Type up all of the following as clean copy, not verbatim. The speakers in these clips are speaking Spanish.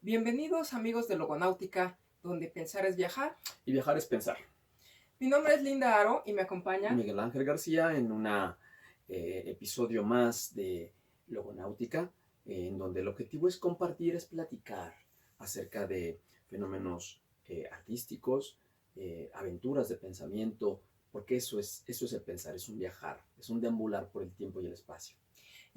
Bienvenidos amigos de Logonáutica, donde pensar es viajar. Y viajar es pensar. Mi nombre es Linda Aro y me acompaña Miguel Ángel García en un episodio más de Logonáutica, en donde el objetivo es compartir, es platicar acerca de fenómenos artísticos, aventuras de pensamiento, porque eso es el pensar, es un viajar, es un deambular por el tiempo y el espacio.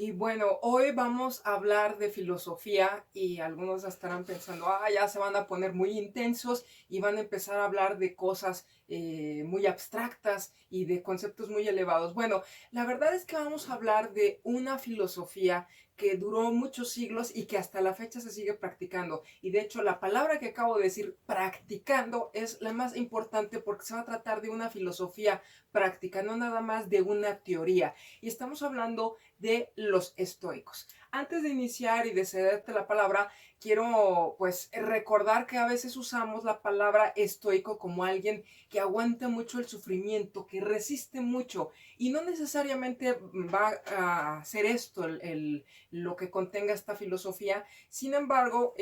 y bueno, hoy vamos a hablar de filosofía y algunos estarán pensando, ya se van a poner muy intensos y van a empezar a hablar de cosas muy abstractas y de conceptos muy elevados. Bueno, la verdad es que vamos a hablar de una filosofía que duró muchos siglos y que hasta la fecha se sigue practicando. Y de hecho, la palabra que acabo de decir, practicando, es la más importante porque se va a tratar de una filosofía práctica, no nada más de una teoría. Y estamos hablando de los estoicos. Antes de iniciar y de cederte la palabra, quiero pues recordar que a veces usamos la palabra estoico como alguien que aguanta mucho el sufrimiento, que resiste mucho, y no necesariamente va a ser esto lo que contenga esta filosofía. Sin embargo,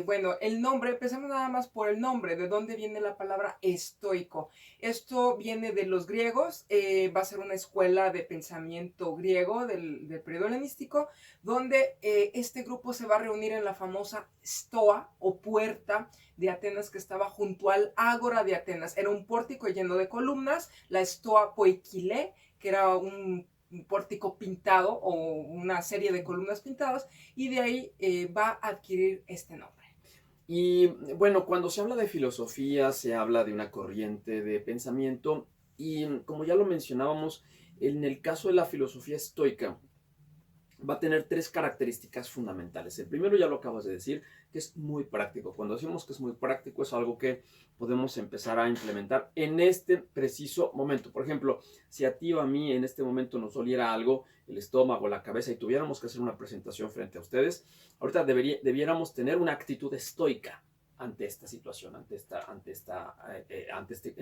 bueno, el nombre, empecemos nada más por el nombre, de dónde viene la palabra estoico. Esto viene de los griegos, va a ser una escuela de pensamiento griego del periodo helenístico, donde este grupo se va a reunir en la famosa Stoa o puerta de Atenas, que estaba junto al Ágora de Atenas. Era un pórtico lleno de columnas, la Stoa Poikile, que era un pórtico pintado o una serie de columnas pintadas, y de ahí va a adquirir este nombre. Y bueno, cuando se habla de filosofía, se habla de una corriente de pensamiento y como ya lo mencionábamos, en el caso de la filosofía estoica, va a tener tres características fundamentales. El primero ya lo acabas de decir, que es muy práctico. Cuando decimos que es muy práctico, es algo que podemos empezar a implementar en este preciso momento. Por ejemplo, si a ti o a mí en este momento nos doliera algo, el estómago, la cabeza, y tuviéramos que hacer una presentación frente a ustedes, ahorita debiéramos tener una actitud estoica ante esta situación, en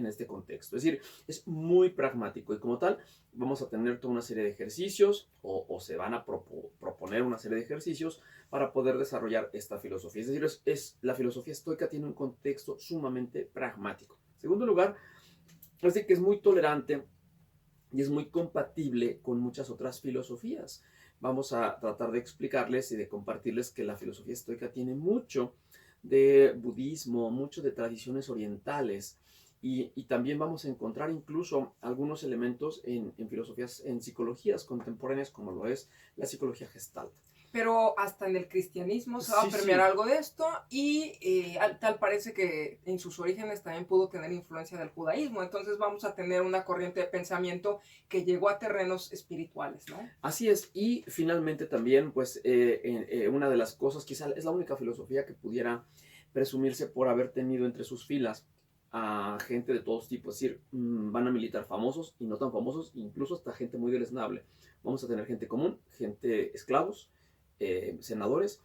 este contexto. Es decir, es muy pragmático y como tal vamos a tener toda una serie de ejercicios o se van a proponer una serie de ejercicios para poder desarrollar esta filosofía. Es decir, la filosofía estoica tiene un contexto sumamente pragmático. En segundo lugar, es decir, que es muy tolerante y es muy compatible con muchas otras filosofías. Vamos a tratar de explicarles y de compartirles que la filosofía estoica tiene mucho de budismo, mucho de tradiciones orientales y también vamos a encontrar incluso algunos elementos en filosofías, en psicologías contemporáneas como lo es la psicología gestalt. Pero hasta en el cristianismo se va a Sí, permear sí. algo de esto y tal parece que en sus orígenes también pudo tener influencia del judaísmo. Entonces vamos a tener una corriente de pensamiento que llegó a terrenos espirituales, ¿no? Así es, y finalmente también, pues, una de las cosas, quizá es la única filosofía que pudiera presumirse por haber tenido entre sus filas a gente de todos tipos, es decir, van a militar famosos y no tan famosos, incluso hasta gente muy deleznable. Vamos a tener gente común, gente esclavos, senadores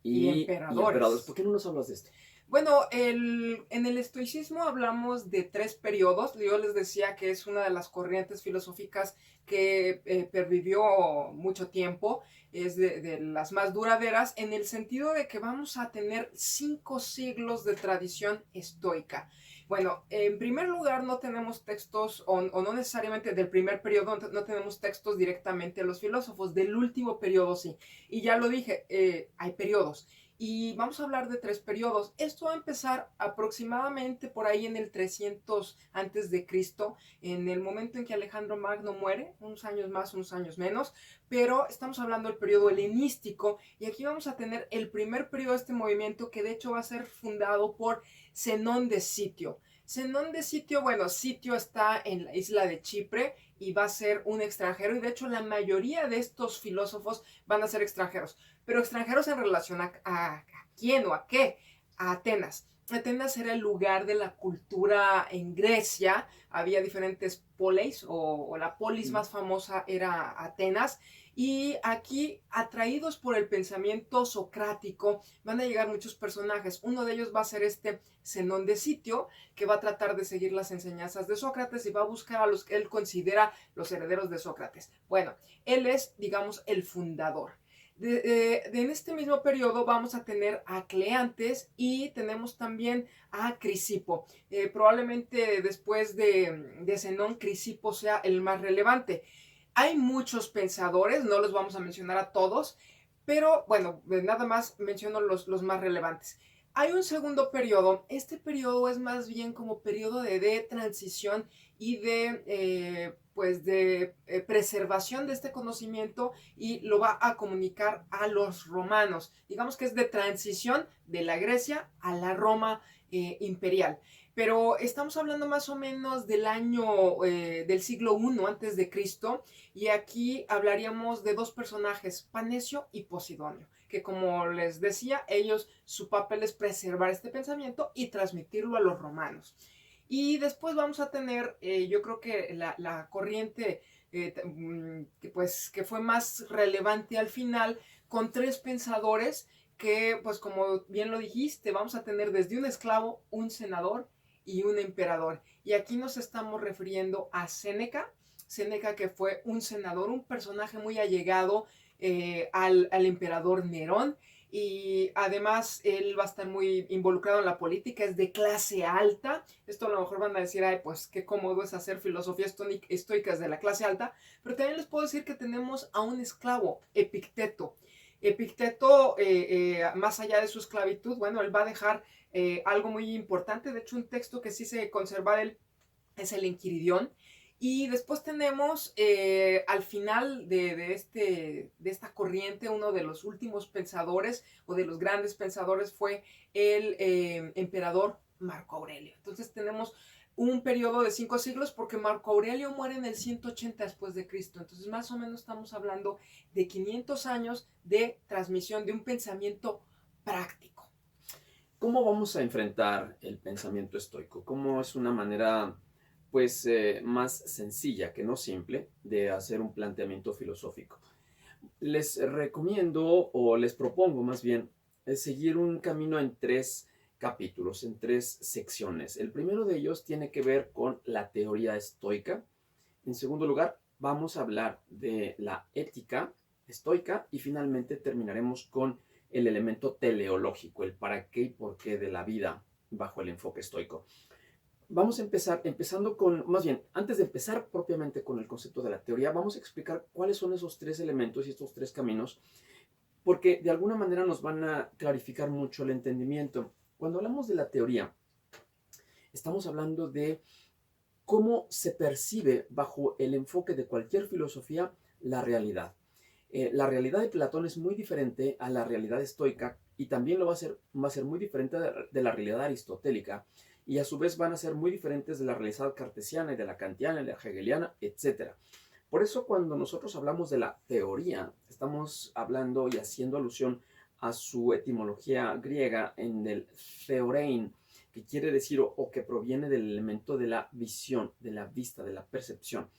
Y y emperadores. emperadores. ¿Por qué no nos hablas de esto? Bueno, en el estoicismo hablamos de tres periodos. Yo les decía que es una de las corrientes filosóficas que pervivió mucho tiempo, es de las más duraderas, en el sentido de que vamos a tener 5 siglos de tradición estoica. Bueno, en primer lugar no tenemos textos, o no necesariamente del primer periodo, no tenemos textos directamente de los filósofos, del último periodo sí. Y ya lo dije, hay periodos y vamos a hablar de 3 periodos. Esto va a empezar aproximadamente por ahí en el 300 antes de Cristo, en el momento en que Alejandro Magno muere, unos años más, unos años menos, pero estamos hablando del periodo helenístico y aquí vamos a tener el primer periodo de este movimiento que de hecho va a ser fundado por Zenón de Sitio. Zenón de Sitio, bueno, Sitio está en la isla de Chipre y va a ser un extranjero y de hecho la mayoría de estos filósofos van a ser extranjeros, pero extranjeros en relación a quién o a qué, a Atenas. Atenas era el lugar de la cultura en Grecia, había diferentes poleis o la polis más famosa era Atenas y aquí atraídos por el pensamiento socrático van a llegar muchos personajes. Uno de ellos va a ser este Zenón de Sitio, que va a tratar de seguir las enseñanzas de Sócrates y va a buscar a los que él considera los herederos de Sócrates. Bueno, él es, digamos, el fundador. En este mismo periodo vamos a tener a Cleantes y tenemos también a Crisipo. Probablemente después de Zenón, Crisipo sea el más relevante. Hay muchos pensadores, no los vamos a mencionar a todos, pero bueno, nada más menciono los más relevantes. Hay un segundo periodo. Este periodo es más bien como periodo de transición y de preservación de este conocimiento, y lo va a comunicar a los romanos. Digamos que es de transición de la Grecia a la Roma imperial. Pero estamos hablando más o menos del año del siglo I antes de Cristo, y aquí hablaríamos de dos personajes, Panecio y Posidonio, que como les decía, ellos, su papel es preservar este pensamiento y transmitirlo a los romanos. Y después vamos a tener, yo creo que la corriente que fue más relevante al final, con tres pensadores que, pues como bien lo dijiste, vamos a tener desde un esclavo, un senador y un emperador. Y aquí nos estamos refiriendo a Séneca. Séneca, que fue un senador, un personaje muy allegado al emperador Nerón, y además él va a estar muy involucrado en la política, es de clase alta. Esto a lo mejor van a decir, ay, pues qué cómodo es hacer filosofía estoica de la clase alta, pero también les puedo decir que tenemos a un esclavo, Epicteto. Epicteto, más allá de su esclavitud, bueno, él va a dejar algo muy importante. De hecho, un texto que sí se conserva de él es el Enquiridión. Y después tenemos al final de esta corriente, uno de los últimos pensadores o de los grandes pensadores fue el emperador Marco Aurelio. Entonces tenemos un periodo de 5 siglos, porque Marco Aurelio muere en el 180 después de Cristo. Entonces más o menos estamos hablando de 500 años de transmisión de un pensamiento práctico. ¿Cómo vamos a enfrentar el pensamiento estoico? ¿Cómo es una manera, pues, más sencilla, que no simple, de hacer un planteamiento filosófico? Les recomiendo, o les propongo más bien, seguir un camino en 3 capítulos, en 3 secciones. El primero de ellos tiene que ver con la teoría estoica. En segundo lugar, vamos a hablar de la ética estoica, y finalmente terminaremos con el elemento teleológico, el para qué y por qué de la vida bajo el enfoque estoico. Vamos a empezar, más bien, antes de empezar propiamente con el concepto de la teoría, vamos a explicar cuáles son esos 3 elementos y estos 3 caminos, porque de alguna manera nos van a clarificar mucho el entendimiento. Cuando hablamos de la teoría, estamos hablando de cómo se percibe bajo el enfoque de cualquier filosofía la realidad. La realidad de Platón es muy diferente a la realidad estoica, y también va a ser muy diferente de la realidad aristotélica, y a su vez van a ser muy diferentes de la realidad cartesiana y de la kantiana y de la hegeliana, etc. Por eso cuando nosotros hablamos de la teoría, estamos hablando y haciendo alusión a su etimología griega en el theorein, que quiere decir o que proviene del elemento de la visión, de la vista, de la percepción.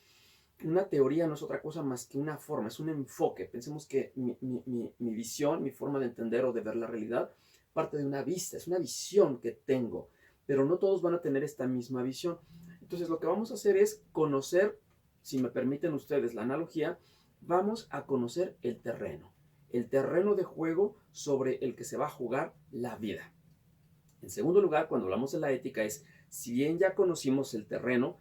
Una teoría no es otra cosa más que una forma, es un enfoque. Pensemos que mi visión, mi forma de entender o de ver la realidad, parte de una vista, es una visión que tengo, pero no todos van a tener esta misma visión. Entonces lo que vamos a hacer es conocer, si me permiten ustedes la analogía, vamos a conocer el terreno de juego sobre el que se va a jugar la vida. En segundo lugar, cuando hablamos de la ética, es, si bien ya conocimos el terreno,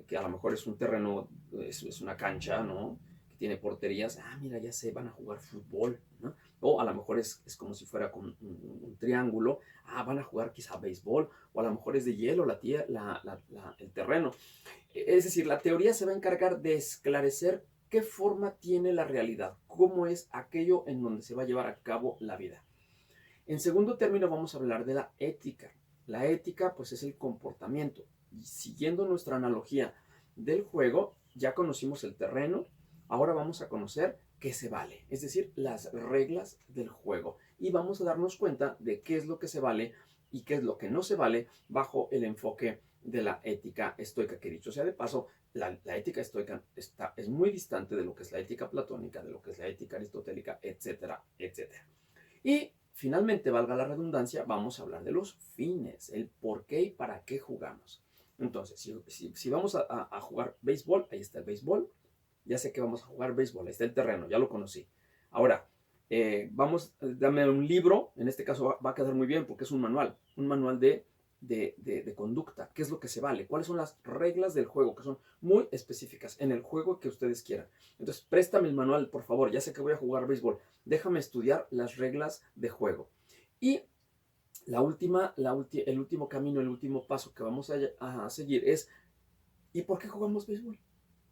que a lo mejor es un terreno, es una cancha, ¿no? Que tiene porterías, mira, ya se van a jugar fútbol, ¿no? O a lo mejor es como si fuera con un triángulo, van a jugar quizá béisbol, o a lo mejor es de hielo el terreno. Es decir, la teoría se va a encargar de esclarecer qué forma tiene la realidad, cómo es aquello en donde se va a llevar a cabo la vida. En segundo término, vamos a hablar de la ética. La ética, pues, es el comportamiento. Y siguiendo nuestra analogía del juego, ya conocimos el terreno, ahora vamos a conocer qué se vale, es decir, las reglas del juego. Y vamos a darnos cuenta de qué es lo que se vale y qué es lo que no se vale bajo el enfoque de la ética estoica, que dicho sea de paso, la ética estoica es muy distante de lo que es la ética platónica, de lo que es la ética aristotélica, etcétera, etcétera. Y finalmente, valga la redundancia, vamos a hablar de los fines, el por qué y para qué jugamos. Entonces, si vamos a jugar béisbol, ahí está el béisbol. Ya sé que vamos a jugar béisbol, ahí está el terreno, ya lo conocí. Ahora, Dame un libro, en este caso va a quedar muy bien porque es un manual de conducta, qué es lo que se vale, cuáles son las reglas del juego, que son muy específicas en el juego que ustedes quieran. Entonces, préstame el manual, por favor, ya sé que voy a jugar béisbol, déjame estudiar las reglas de juego. Y el último camino, el último paso que vamos a seguir es, ¿y por qué jugamos béisbol?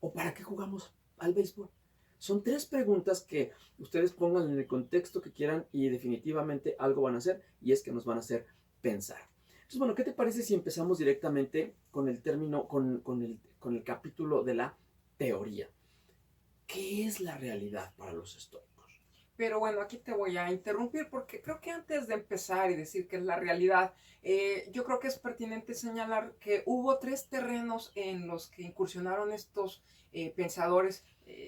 ¿O para qué jugamos al béisbol? Son 3 preguntas que ustedes pongan en el contexto que quieran y definitivamente algo van a hacer, y es que nos van a hacer pensar. Entonces, bueno, ¿qué te parece si empezamos directamente con el término, con el capítulo de la teoría? ¿Qué es la realidad para los estoicos? Pero bueno, aquí te voy a interrumpir porque creo que antes de empezar y decir qué es la realidad, yo creo que es pertinente señalar que hubo 3 terrenos en los que incursionaron estos pensadores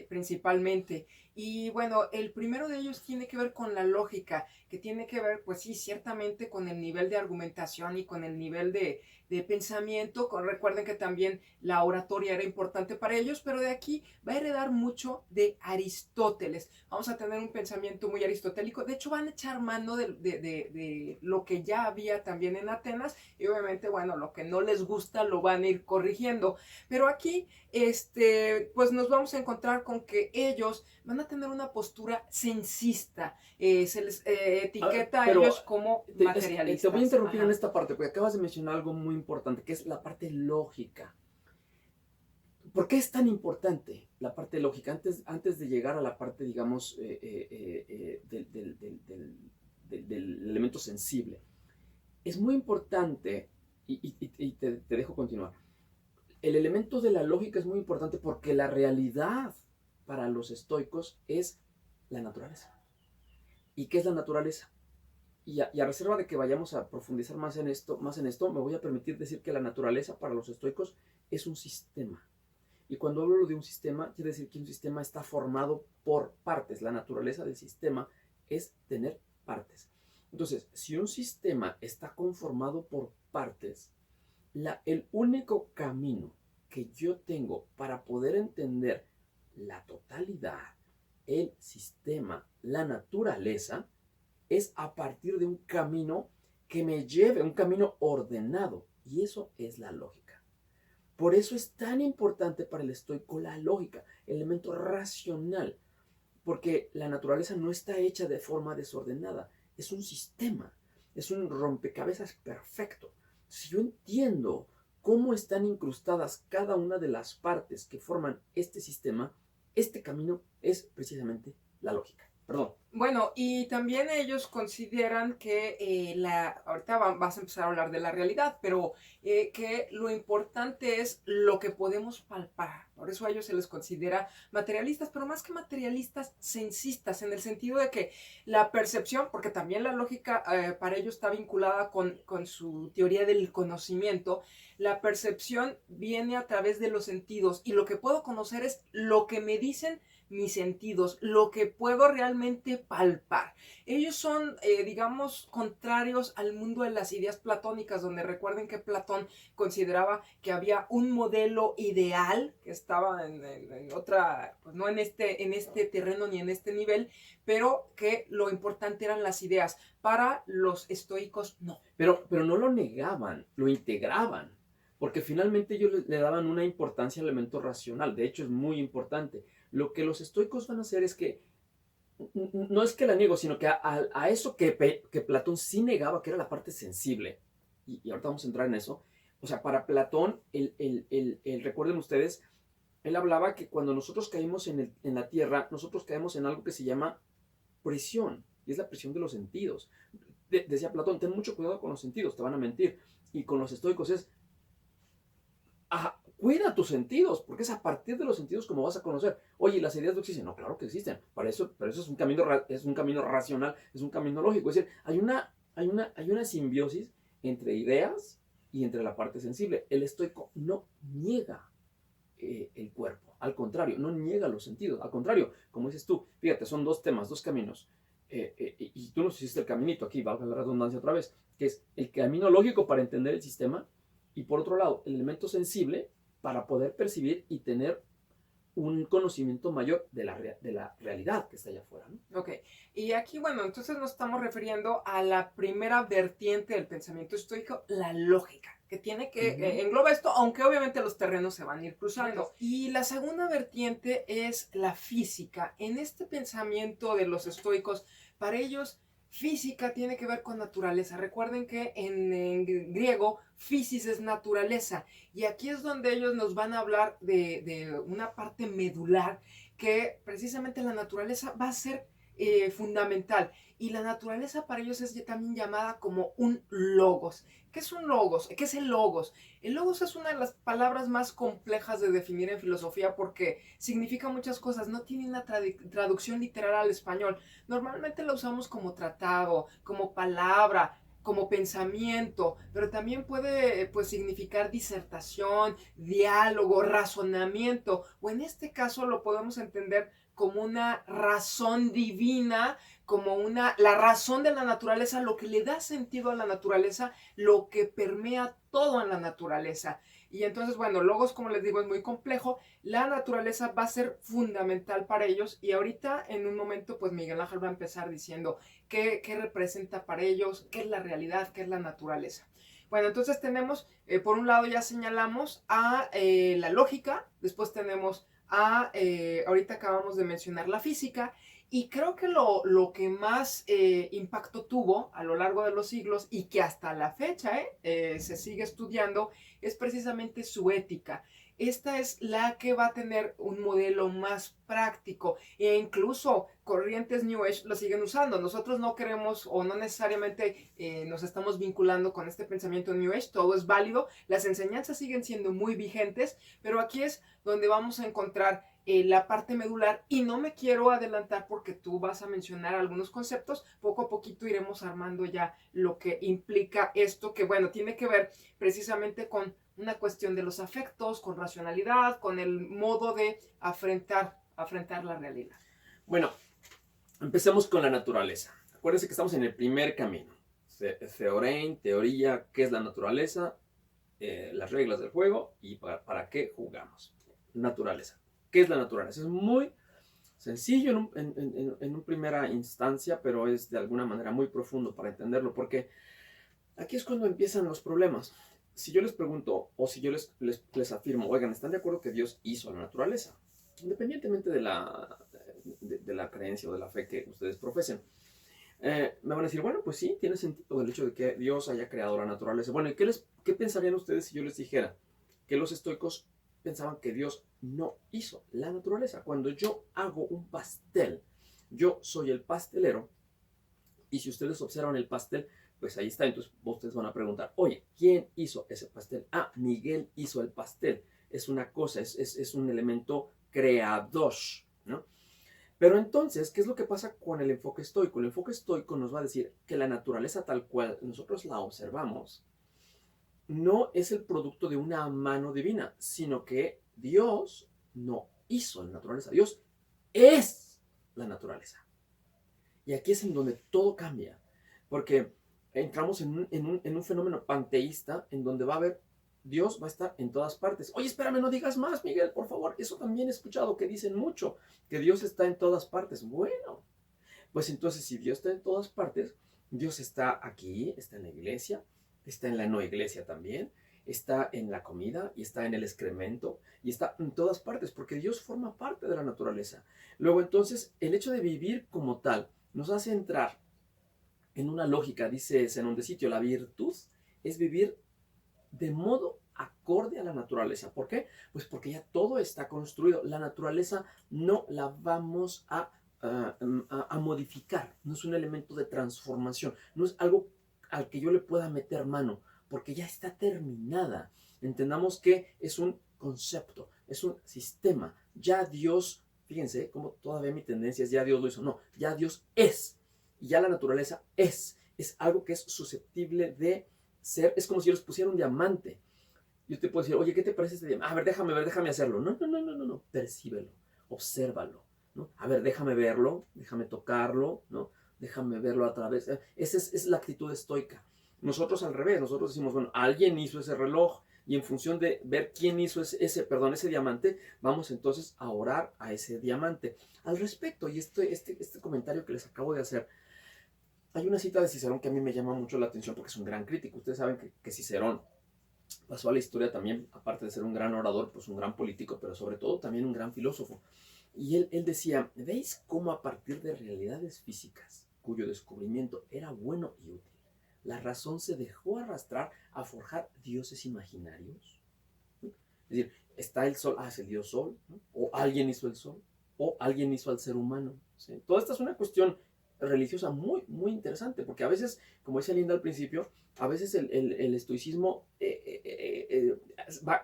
principalmente. Y bueno, el primero de ellos tiene que ver con la lógica, que tiene que ver, pues sí, ciertamente con el nivel de argumentación y con el nivel de pensamiento. Recuerden que también la oratoria era importante para ellos, pero de aquí va a heredar mucho de Aristóteles. Vamos a tener un pensamiento muy aristotélico. De hecho, van a echar mano de lo que ya había también en Atenas y obviamente, bueno, lo que no les gusta lo van a ir corrigiendo. Pero aquí, pues nos vamos a encontrar con que ellos van a tener una postura censista. Se les etiqueta a ellos como materialistas. Te voy a interrumpir Ajá. en esta parte porque acabas de mencionar algo muy importante, que es la parte lógica. ¿Por qué es tan importante la parte lógica? Antes de llegar a la parte, digamos, del elemento sensible. Es muy importante, y te dejo continuar, el elemento de la lógica es muy importante porque la realidad para los estoicos es la naturaleza. ¿Y qué es la naturaleza? Y a reserva de que vayamos a profundizar más en esto, me voy a permitir decir que la naturaleza para los estoicos es un sistema. Y cuando hablo de un sistema, quiere decir que un sistema está formado por partes. La naturaleza del sistema es tener partes. Entonces, si un sistema está conformado por partes, el único camino que yo tengo para poder entender la totalidad, el sistema, la naturaleza, es a partir de un camino que me lleve, un camino ordenado. Y eso es la lógica. Por eso es tan importante para el estoico la lógica, el elemento racional, porque la naturaleza no está hecha de forma desordenada, es un sistema, es un rompecabezas perfecto. Si yo entiendo cómo están incrustadas cada una de las partes que forman este sistema, este camino es precisamente la lógica. Perdón. Bueno, y también ellos consideran que ahorita vas a empezar a hablar de la realidad, pero que lo importante es lo que podemos palpar. Por eso a ellos se les considera materialistas, pero más que materialistas, sensistas, en el sentido de que la percepción, porque también la lógica para ellos está vinculada con su teoría del conocimiento, la percepción viene a través de los sentidos y lo que puedo conocer es lo que me dicen mis sentidos, lo que puedo realmente palpar. Ellos son, digamos, contrarios al mundo de las ideas platónicas, donde recuerden que Platón consideraba que había un modelo ideal que estaba en otra, pues no en este terreno ni en este nivel, pero que lo importante eran las ideas. Para los estoicos, no. Pero no lo negaban, lo integraban, porque finalmente ellos le daban una importancia al elemento racional. De hecho, es muy importante. Lo que los estoicos van a hacer es que, no es que la niego, sino que a eso que Platón sí negaba, que era la parte sensible, y ahorita vamos a entrar en eso. O sea, para Platón, recuerden ustedes, él hablaba que cuando nosotros caímos en la tierra, nosotros caemos en algo que se llama presión, y es la presión de los sentidos. Decía Platón, ten mucho cuidado con los sentidos, te van a mentir. Y con los estoicos es, cuida tus sentidos, porque es a partir de los sentidos como vas a conocer. Oye, ¿las ideas no existen? No, claro que existen. Para eso es un camino racional, es un camino lógico. Es decir, hay una simbiosis entre ideas y entre la parte sensible. El estoico no niega el cuerpo, al contrario, no niega los sentidos. Al contrario, como dices tú, fíjate, son 2 temas, 2 caminos. Y tú nos hiciste el caminito aquí, valga la redundancia otra vez, que es el camino lógico para entender el sistema y por otro lado, el elemento sensible para poder percibir y tener un conocimiento mayor de la realidad que está allá afuera, ¿no? Ok, y aquí, bueno, entonces nos estamos refiriendo a la primera vertiente del pensamiento estoico, la lógica, que tiene que, engloba esto, aunque obviamente los terrenos se van a ir cruzando. Y la segunda vertiente es la física. En este pensamiento de los estoicos, para ellos, física tiene que ver con naturaleza. Recuerden que en griego, physis es naturaleza. Y aquí es donde ellos nos van a hablar de una parte medular que precisamente la naturaleza va a ser fundamental. Y la naturaleza para ellos es también llamada como un logos. ¿Qué es un logos? ¿Qué es el logos? El logos es una de las palabras más complejas de definir en filosofía porque significa muchas cosas. No tiene una traducción literal al español. Normalmente la usamos como tratado, como palabra, como pensamiento, pero también puede pues significar disertación, diálogo, razonamiento, o en este caso lo podemos entender como una razón divina, como la razón de la naturaleza, lo que le da sentido a la naturaleza, lo que permea todo en la naturaleza. Y entonces, bueno, logos, como les digo, es muy complejo. La naturaleza va a ser fundamental para ellos y ahorita, en un momento, pues Miguel Ángel va a empezar diciendo qué representa para ellos, qué es la realidad, qué es la naturaleza. Bueno, entonces tenemos, por un lado ya señalamos a la lógica, después tenemos ahorita acabamos de mencionar la física, y creo que lo que más impacto tuvo a lo largo de los siglos y que hasta la fecha se sigue estudiando es precisamente su ética. Esta es la que va a tener un modelo más práctico e incluso corrientes New Age lo siguen usando. Nosotros no queremos o no necesariamente nos estamos vinculando con este pensamiento New Age, todo es válido, las enseñanzas siguen siendo muy vigentes, pero aquí es donde vamos a encontrar la parte medular y no me quiero adelantar porque tú vas a mencionar algunos conceptos, poco a poquito iremos armando ya lo que implica esto, que bueno, tiene que ver precisamente con una cuestión de los afectos, con racionalidad, con el modo de afrontar la realidad. Bueno, empecemos con la naturaleza. Acuérdense que estamos en el primer camino. Theorein, teoría, qué es la naturaleza, las reglas del juego y para qué jugamos. Naturaleza. ¿Qué es la naturaleza? Es muy sencillo en una primera instancia, pero es de alguna manera muy profundo para entenderlo, porque aquí es cuando empiezan los problemas. Si yo les pregunto, o si yo les afirmo, oigan, ¿están de acuerdo que Dios hizo la naturaleza? Independientemente de la creencia o de la fe que ustedes profesen. Me van a decir, bueno, pues sí, tiene sentido el hecho de que Dios haya creado la naturaleza. Bueno, ¿y qué pensarían ustedes si yo les dijera que los estoicos pensaban que Dios no hizo la naturaleza? Cuando yo hago un pastel, yo soy el pastelero, y si ustedes observan el pastel, pues ahí está. Entonces ustedes van a preguntar, oye, ¿quién hizo ese pastel? Ah, Miguel hizo el pastel. Es una cosa, es un elemento creador, ¿no? Pero entonces, ¿qué es lo que pasa con el enfoque estoico? El enfoque estoico nos va a decir que la naturaleza tal cual nosotros la observamos no es el producto de una mano divina, sino que Dios no hizo la naturaleza. Dios es la naturaleza. Y aquí es en donde todo cambia, porque entramos en un fenómeno panteísta en donde va a haber Dios va a estar en todas partes. Oye, espérame, no digas más, Miguel, por favor. Eso también he escuchado que dicen mucho, que Dios está en todas partes. Bueno, pues entonces si Dios está en todas partes, Dios está aquí, está en la iglesia, está en la no iglesia también, está en la comida y está en el excremento y está en todas partes, porque Dios forma parte de la naturaleza. Luego entonces, el hecho de vivir como tal nos hace entrar en una lógica, dice Zenón de Sitio, la virtud es vivir de modo acorde a la naturaleza. ¿Por qué? Pues porque ya todo está construido. La naturaleza no la vamos a modificar. No es un elemento de transformación. No es algo al que yo le pueda meter mano, porque ya está terminada. Entendamos que es un concepto, es un sistema. Ya Dios, fíjense cómo todavía mi tendencia es ya Dios lo hizo. No, ya Dios es. Y ya la naturaleza es. Es algo que es susceptible de ser, es como si yo les pusiera un diamante. Yo te puedo decir, oye, ¿qué te parece este diamante? A ver, déjame hacerlo. No, percíbelo, obsérvalo, ¿no? A ver, déjame verlo, déjame tocarlo, ¿no? Déjame verlo a través. Esa es la actitud estoica. Nosotros al revés, nosotros decimos, bueno, alguien hizo ese reloj, y en función de ver quién hizo ese diamante, vamos entonces a orar a ese diamante. Al respecto, y este comentario que les acabo de hacer, hay una cita de Cicerón que a mí me llama mucho la atención porque es un gran crítico. Ustedes saben que Cicerón pasó a la historia también, aparte de ser un gran orador, pues un gran político, pero sobre todo también un gran filósofo. Y él decía, ¿veis cómo a partir de realidades físicas, cuyo descubrimiento era bueno y útil, la razón se dejó arrastrar a forjar dioses imaginarios? ¿Sí? Es decir, está el sol, es el dios sol, ¿no? O alguien hizo el sol, o alguien hizo al ser humano, ¿sí? Toda esta es una cuestión religiosa muy, muy interesante, porque a veces, como decía Linda al principio, a veces el estoicismo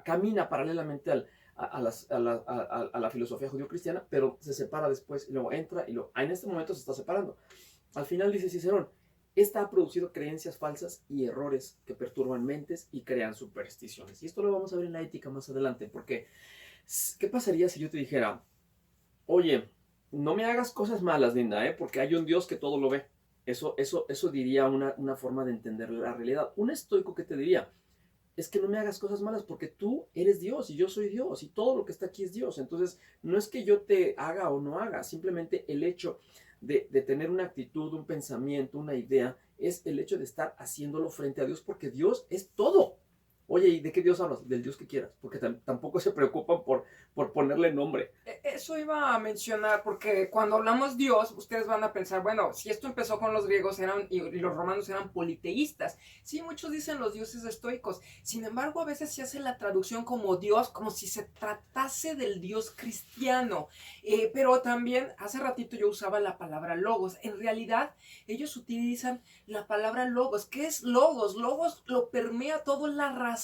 camina paralelamente a la filosofía judío-cristiana, pero se separa después, y luego entra, y luego, en este momento se está separando. Al final dice Cicerón, esta ha producido creencias falsas y errores que perturban mentes y crean supersticiones. Y esto lo vamos a ver en la ética más adelante, porque ¿qué pasaría si yo te dijera, oye, no me hagas cosas malas, Linda, porque hay un Dios que todo lo ve? Eso diría una forma de entender la realidad. Un estoico que te diría, es que no me hagas cosas malas porque tú eres Dios y yo soy Dios y todo lo que está aquí es Dios. Entonces, no es que yo te haga o no haga, simplemente el hecho de tener una actitud, un pensamiento, una idea, es el hecho de estar haciéndolo frente a Dios porque Dios es todo. Oye, ¿y de qué Dios hablas? Del Dios que quieras, porque tampoco se preocupan por ponerle nombre. Eso iba a mencionar, porque cuando hablamos Dios, ustedes van a pensar, bueno, si esto empezó con los griegos y los romanos eran politeístas. Sí, muchos dicen los dioses estoicos. Sin embargo, a veces se hace la traducción como Dios, como si se tratase del Dios cristiano. Pero también, hace ratito yo usaba la palabra logos. En realidad, ellos utilizan la palabra logos. ¿Qué es logos? Logos lo permea todo, la razón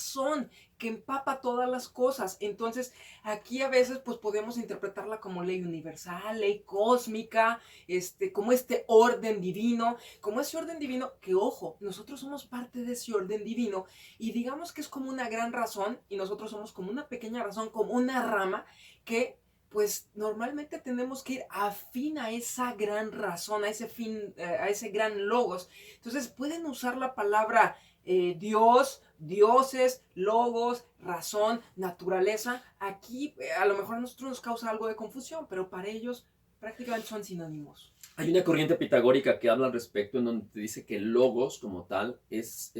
que empapa todas las cosas. Entonces, aquí a veces pues podemos interpretarla como ley universal, ley cósmica, como este orden divino, como ese orden divino que, ojo, nosotros somos parte de ese orden divino y digamos que es como una gran razón y nosotros somos como una pequeña razón, como una rama que pues normalmente tenemos que ir afín a esa gran razón, a ese fin, a ese gran logos. Entonces pueden usar la palabra Dios, dioses, logos, razón, naturaleza. Aquí a lo mejor a nosotros nos causa algo de confusión, pero para ellos prácticamente son sinónimos. Hay una corriente pitagórica que habla al respecto en donde te dice que logos como tal es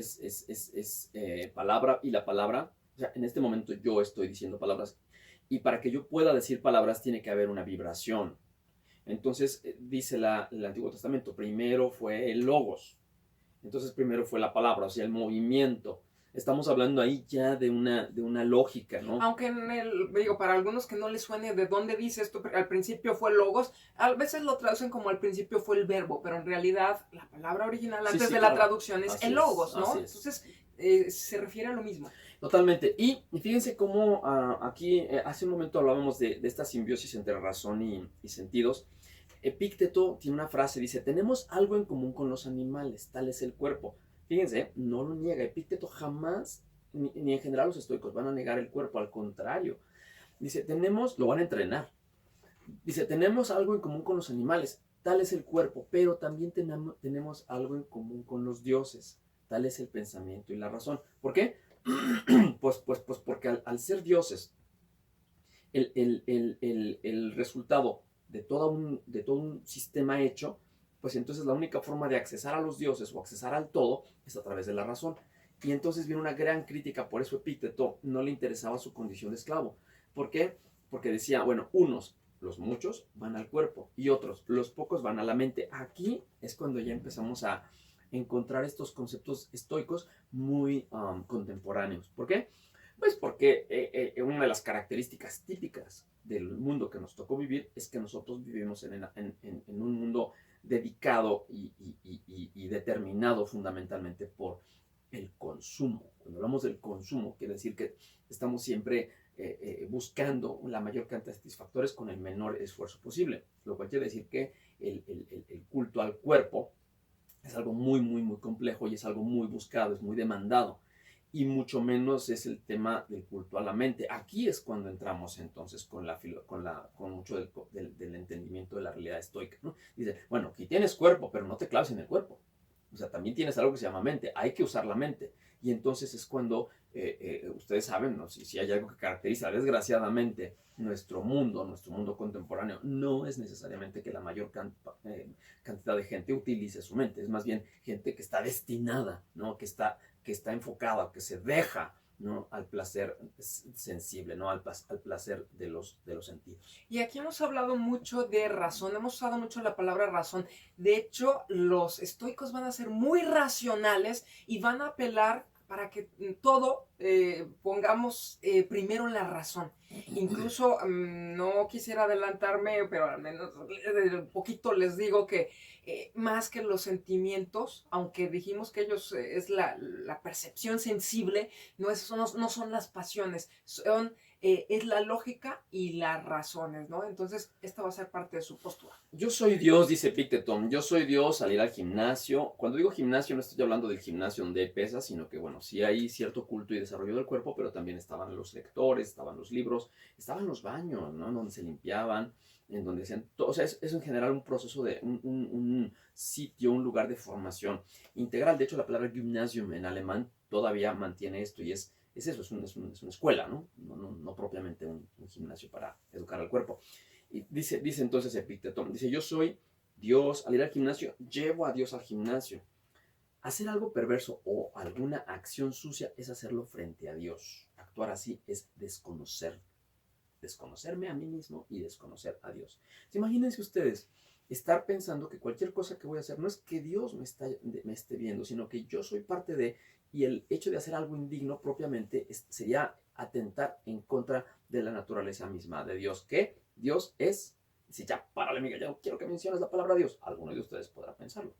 palabra, y la palabra, o sea, en este momento yo estoy diciendo palabras y para que yo pueda decir palabras tiene que haber una vibración. Entonces dice el Antiguo Testamento, primero fue el logos, entonces primero fue la palabra, o sea, el movimiento. Estamos hablando ahí ya de una lógica, ¿no? Aunque digo, para algunos que no les suene de dónde dice esto, al principio fue logos, a veces lo traducen como al principio fue el verbo, pero en realidad la palabra original antes de la traducción es el logos, ¿no? Entonces se refiere a lo mismo. Totalmente. Y fíjense cómo aquí, hace un momento hablábamos de esta simbiosis entre razón y sentidos. Epícteto tiene una frase, dice, tenemos algo en común con los animales, tal es el cuerpo. Fíjense, no lo niega. Epícteto jamás, ni en general los estoicos, van a negar el cuerpo, al contrario. Dice, lo van a entrenar. Dice, tenemos algo en común con los animales, tal es el cuerpo, pero también tenemos algo en común con los dioses, tal es el pensamiento y la razón. ¿Por qué? Pues porque al ser dioses, el resultado de todo un sistema hecho, pues entonces la única forma de accesar a los dioses o accesar al todo es a través de la razón. Y entonces viene una gran crítica, por eso Epícteto no le interesaba su condición de esclavo. ¿Por qué? Porque decía, bueno, unos, los muchos, van al cuerpo y otros, los pocos, van a la mente. Aquí es cuando ya empezamos a encontrar estos conceptos estoicos muy contemporáneos. ¿Por qué? Pues porque una de las características típicas del mundo que nos tocó vivir es que nosotros vivimos en un mundo dedicado y determinado fundamentalmente por el consumo. Cuando hablamos del consumo, quiere decir que estamos siempre buscando la mayor cantidad de satisfactores con el menor esfuerzo posible, lo cual quiere decir que el culto al cuerpo es algo muy, muy, muy complejo y es algo muy buscado, es muy demandado. Y mucho menos es el tema del culto a la mente. Aquí es cuando entramos entonces con mucho del entendimiento de la realidad estoica, ¿no? Dice, bueno, aquí tienes cuerpo, pero no te claves en el cuerpo. O sea, también tienes algo que se llama mente. Hay que usar la mente. Y entonces es cuando ustedes saben, ¿no? Si hay algo que caracteriza desgraciadamente nuestro mundo contemporáneo, no es necesariamente que la mayor cantidad de gente utilice su mente. Es más bien gente que está destinada, ¿no? Que está enfocada, que se deja, ¿no? Al placer sensible, ¿no? Al placer de los sentidos. Y aquí hemos hablado mucho de razón, hemos usado mucho la palabra razón. De hecho, los estoicos van a ser muy racionales y van a apelar para que todo pongamos primero la razón. Incluso no quisiera adelantarme, pero al menos un poquito les digo que más que los sentimientos, aunque dijimos que ellos es la percepción sensible, no son las pasiones, son es la lógica y las razones, ¿no? Entonces, esta va a ser parte de su postura. Yo soy Dios, dice Epicteto. Yo soy Dios al ir al gimnasio. Cuando digo gimnasio, no estoy hablando del gimnasio donde hay pesas, sino que, bueno, sí hay cierto culto y desarrollo del cuerpo, pero también estaban los lectores, estaban los libros, estaban los baños, ¿no? En donde se limpiaban, en donde hacían todo. O sea, es en general un proceso de un sitio, un lugar de formación integral. De hecho, la palabra Gymnasium en alemán todavía mantiene esto y es eso, es una escuela, ¿no? No propiamente un gimnasio para educar al cuerpo. Y dice entonces Epicteto, dice, yo soy Dios, al ir al gimnasio, llevo a Dios al gimnasio. Hacer algo perverso o alguna acción sucia es hacerlo frente a Dios. Actuar así es desconocerme a mí mismo y desconocer a Dios. Imagínense ustedes estar pensando que cualquier cosa que voy a hacer no es que Dios me esté viendo, sino que yo soy parte de, y el hecho de hacer algo indigno propiamente sería atentar en contra de la naturaleza misma de Dios, que Dios es, si ya párale, Miguel, ya no quiero que menciones la palabra Dios, alguno de ustedes podrá pensarlo.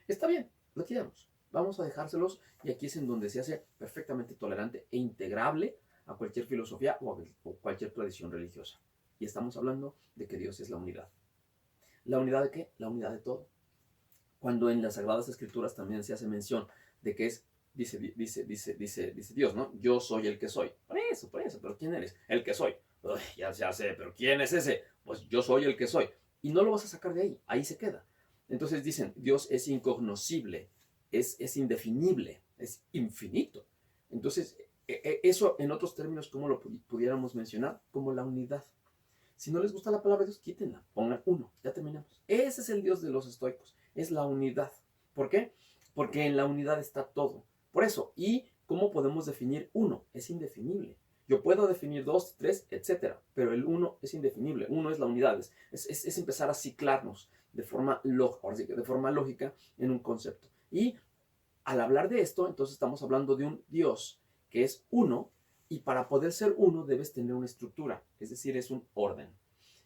Está bien, lo tiramos, vamos a dejárselos y aquí es en donde se hace perfectamente tolerante e integrable a cualquier filosofía o cualquier tradición religiosa. Y estamos hablando de que Dios es la unidad. ¿La unidad de qué? La unidad de todo. Cuando en las Sagradas Escrituras también se hace mención de que es, dice Dios, ¿no? Yo soy el que soy. Por eso, pero ¿quién eres? El que soy. Uy, ya sé, pero ¿quién es ese? Pues yo soy el que soy. Y no lo vas a sacar de ahí se queda. Entonces dicen, Dios es incognoscible, es indefinible, es infinito. Entonces, eso en otros términos, ¿cómo lo pudiéramos mencionar? Como la unidad. Si no les gusta la palabra Dios, quítenla, pongan uno, ya terminamos. Ese es el Dios de los estoicos, es la unidad. ¿Por qué? Porque en la unidad está todo. Por eso, ¿y cómo podemos definir uno? Es indefinible. Yo puedo definir dos, tres, etcétera, pero el uno es indefinible. Uno es la unidad, es empezar a ciclarnos de forma lógica en un concepto. Y al hablar de esto, entonces estamos hablando de un Dios que es uno, y para poder ser uno debes tener una estructura, es decir, es un orden.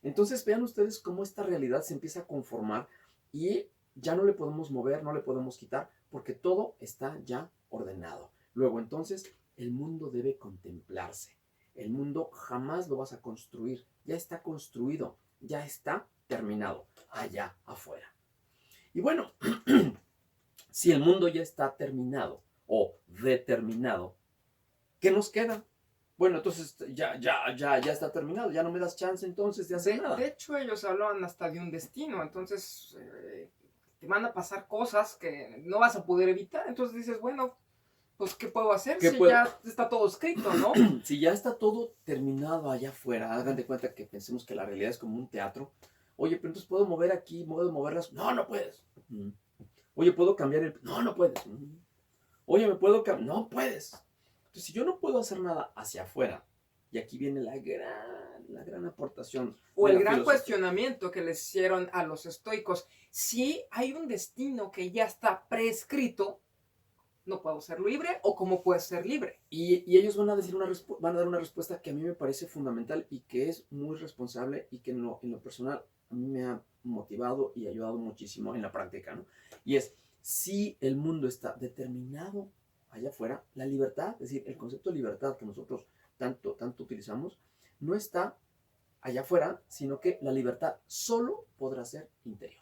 Entonces vean ustedes cómo esta realidad se empieza a conformar y ya no le podemos mover, no le podemos quitar, porque todo está ya ordenado. Luego entonces el mundo debe contemplarse. El mundo jamás lo vas a construir, ya está construido, ya está terminado, allá afuera. Y bueno, si el mundo ya está terminado o determinado, ¿qué nos queda? Bueno, entonces ya está terminado, ya no me das chance entonces de hacer nada. De hecho, ellos hablaban hasta de un destino, entonces te van a pasar cosas que no vas a poder evitar, entonces dices, bueno, pues ¿qué puedo hacer ya está todo escrito, ¿no? Si ya está todo terminado allá afuera, hagan de cuenta que pensemos que la realidad es como un teatro. Oye, pero entonces puedo mover aquí, puedo moverlas. No puedes. Oye, ¿puedo cambiar el...? No puedes. Oye, ¿me puedo cambiar? No puedes. Entonces, si yo no puedo hacer nada hacia afuera, y aquí viene la gran aportación. O el gran cuestionamiento que les hicieron a los estoicos. Si hay un destino que ya está prescrito, ¿no puedo ser libre o cómo puedes ser libre? Y ellos van a dar una respuesta que a mí me parece fundamental y que es muy responsable y que en lo personal a mí me ha motivado y ayudado muchísimo en la práctica, ¿no? Y es, si el mundo está determinado allá afuera, la libertad, es decir, el concepto de libertad que nosotros tanto utilizamos, no está allá afuera, sino que la libertad solo podrá ser interior.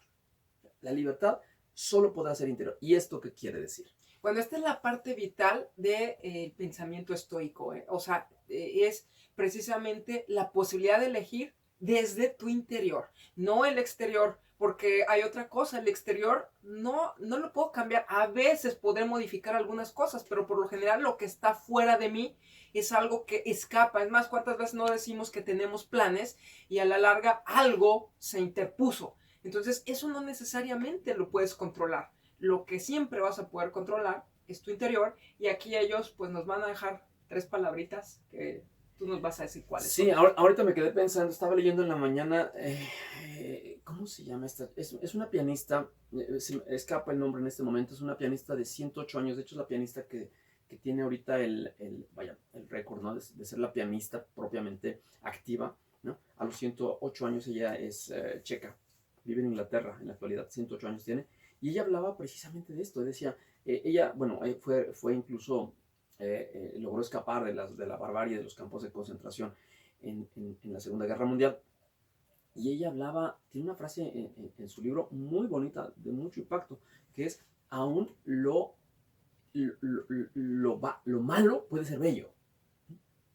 La libertad solo podrá ser interior. ¿Y esto qué quiere decir? Bueno, esta es la parte vital del pensamiento estoico, O sea, es precisamente la posibilidad de elegir desde tu interior, no el exterior, porque hay otra cosa, el exterior no lo puedo cambiar. A veces podré modificar algunas cosas, pero por lo general lo que está fuera de mí es algo que escapa. Es más, ¿cuántas veces no decimos que tenemos planes y a la larga algo se interpuso? Entonces, eso no necesariamente lo puedes controlar. Lo que siempre vas a poder controlar es tu interior, y aquí ellos pues nos van a dejar 3 palabritas que tú nos vas a decir cuáles Sí, son. ahorita me quedé pensando, estaba leyendo en la mañana, ¿cómo se llama esta? Es una pianista, se me escapa el nombre en este momento, es una pianista de 108 años, de hecho es la pianista que tiene ahorita el récord, ¿no? De ser la pianista propiamente activa, ¿no? A los 108 años ella es checa, vive en Inglaterra en la actualidad, 108 años tiene, y ella hablaba precisamente de esto, decía, ella, bueno, fue incluso logró escapar de la barbarie de los campos de concentración en la Segunda Guerra Mundial. Y ella hablaba, tiene una frase en su libro muy bonita, de mucho impacto, que es, aún lo malo puede ser bello.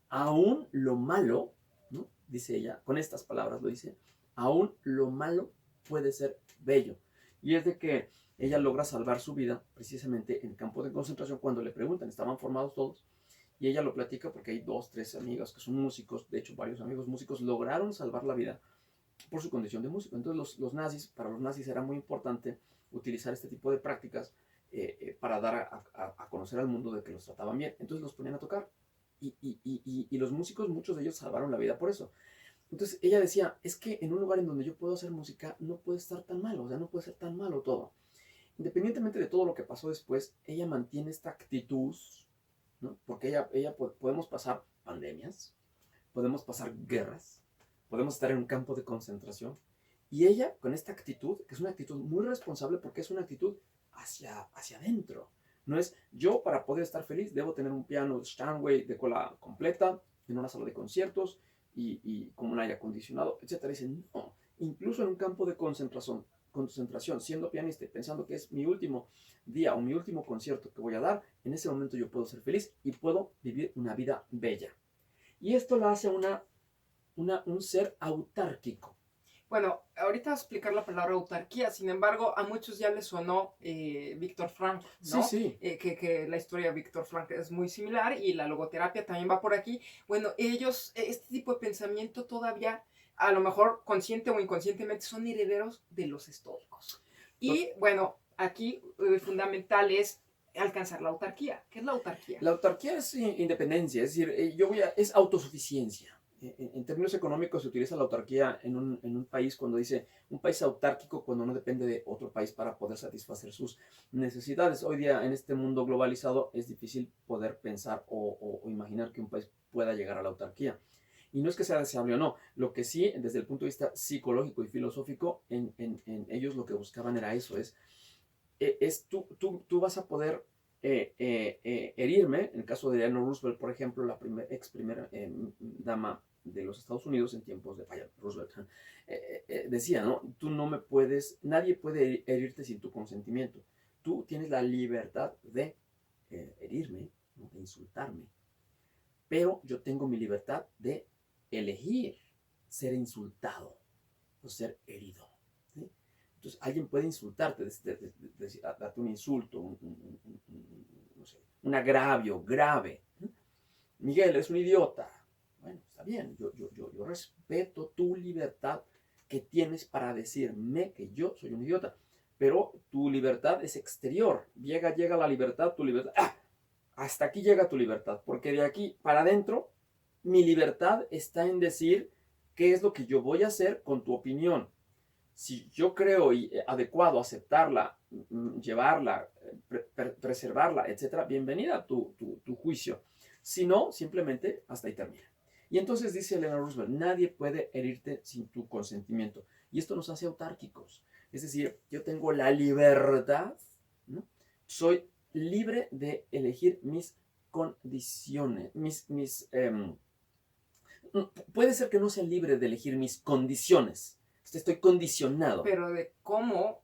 Aún lo malo, ¿no? Dice ella, con estas palabras lo dice, aún lo malo puede ser bello. Y es de que ella logra salvar su vida precisamente en el campo de concentración cuando le preguntan, estaban formados todos, y ella lo platica porque hay 2, 3 amigos que son músicos, de hecho varios amigos músicos lograron salvar la vida por su condición de músico. Entonces los nazis, para los nazis era muy importante utilizar este tipo de prácticas para dar a conocer al mundo de que los trataban bien. Entonces los ponían a tocar y los músicos, muchos de ellos salvaron la vida por eso. Entonces ella decía, es que en un lugar en donde yo puedo hacer música no puede estar tan malo, o sea, no puede ser tan malo todo. Independientemente de todo lo que pasó después, ella mantiene esta actitud, ¿no? Porque podemos pasar pandemias, podemos pasar guerras, podemos estar en un campo de concentración, y ella con esta actitud, que es una actitud muy responsable porque es una actitud hacia adentro. No es yo para poder estar feliz debo tener un piano Steinway de cola completa en una sala de conciertos y con un aire acondicionado, etcétera. Dicen, no, incluso en un campo de concentración, siendo pianista y pensando que es mi último día o mi último concierto que voy a dar, en ese momento yo puedo ser feliz y puedo vivir una vida bella. Y esto la hace un ser autárquico. Bueno, ahorita voy a explicar la palabra autarquía, sin embargo, a muchos ya les sonó Víctor Frank, ¿no? Sí, sí. Que la historia de Víctor Frank es muy similar y la logoterapia también va por aquí. Bueno, ellos, este tipo de pensamiento todavía, a lo mejor consciente o inconscientemente, son herederos de los estoicos. Y bueno, aquí fundamental es alcanzar la autarquía. ¿Qué es la autarquía? La autarquía es independencia, es decir, es autosuficiencia. En términos económicos se utiliza la autarquía en un país cuando dice un país autárquico cuando no depende de otro país para poder satisfacer sus necesidades. Hoy día en este mundo globalizado es difícil poder pensar o imaginar que un país pueda llegar a la autarquía. Y no es que sea deseable o no, lo que sí, desde el punto de vista psicológico y filosófico, en ellos lo que buscaban era eso, tú vas a poder herirme, en el caso de Eleanor Roosevelt, por ejemplo, la ex primera dama de los Estados Unidos en tiempos de Roosevelt, decía, ¿no? Tú no me puedes, nadie puede herirte sin tu consentimiento. Tú tienes la libertad de herirme, ¿no? De insultarme, pero yo tengo mi libertad de elegir ser insultado o ser herido. ¿Sí? Entonces, alguien puede insultarte, darte un insulto, no sé, un agravio grave. Miguel, eres un idiota. Bueno, está bien, yo respeto tu libertad que tienes para decirme que yo soy un idiota, pero tu libertad es exterior. Llega la libertad, tu libertad. ¡Ah! Hasta aquí llega tu libertad, porque de aquí para adentro, mi libertad está en decir qué es lo que yo voy a hacer con tu opinión. Si yo creo adecuado aceptarla, llevarla, preservarla, etcétera, bienvenida a tu juicio. Si no, simplemente hasta ahí termina. Y entonces dice Eleanor Roosevelt, nadie puede herirte sin tu consentimiento. Y esto nos hace autárquicos. Es decir, yo tengo la libertad, ¿no? Soy libre de elegir mis condiciones, puede ser que no sea libre de elegir mis condiciones. Estoy condicionado. Pero de cómo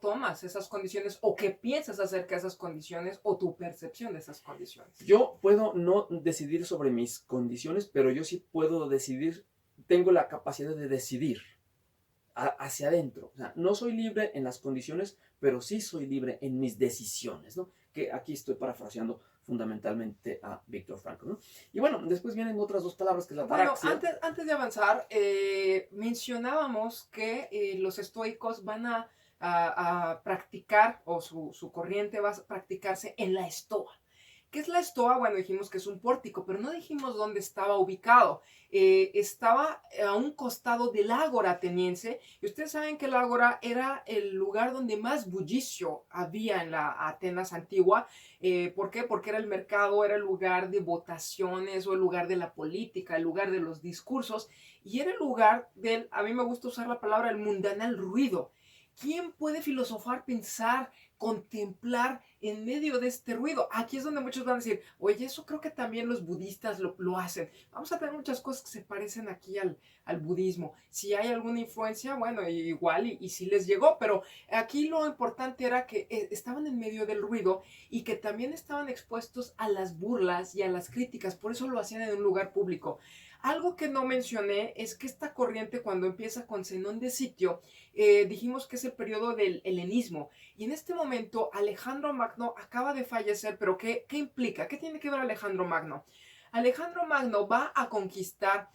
tomas esas condiciones o qué piensas acerca de esas condiciones o tu percepción de esas condiciones. Yo puedo no decidir sobre mis condiciones, pero yo sí puedo decidir, tengo la capacidad de decidir hacia adentro. O sea, no soy libre en las condiciones, pero sí soy libre en mis decisiones, ¿no? Que aquí estoy parafraseando fundamentalmente a Víctor Frankl, ¿no? Y bueno, después vienen otras dos palabras, que es la Bueno, ataraxia. antes de avanzar, mencionábamos que los estoicos van a practicar, o su corriente va a practicarse en la estoa. ¿Qué es la estoa? Bueno, dijimos que es un pórtico, pero no dijimos dónde estaba ubicado. Estaba a un costado del ágora ateniense, y ustedes saben que el ágora era el lugar donde más bullicio había en la Atenas antigua. ¿Por qué? Porque era el mercado, era el lugar de votaciones, o el lugar de la política, el lugar de los discursos, y era el lugar del, a mí me gusta usar la palabra, el mundanal ruido. ¿Quién puede filosofar, pensar, contemplar en medio de este ruido? Aquí es donde muchos van a decir, oye, eso creo que también los budistas lo hacen. Vamos a tener muchas cosas que se parecen aquí al budismo. Si hay alguna influencia, bueno, igual y si les llegó, pero aquí lo importante era que estaban en medio del ruido, y que también estaban expuestos a las burlas y a las críticas. Por eso lo hacían en un lugar público. Algo que no mencioné es que esta corriente, cuando empieza con Zenón de Sitio, dijimos que es el periodo del helenismo, y en este momento Alejandro Magno acaba de fallecer. Pero ¿qué implica? ¿Qué tiene que ver Alejandro Magno? Alejandro Magno va a conquistar,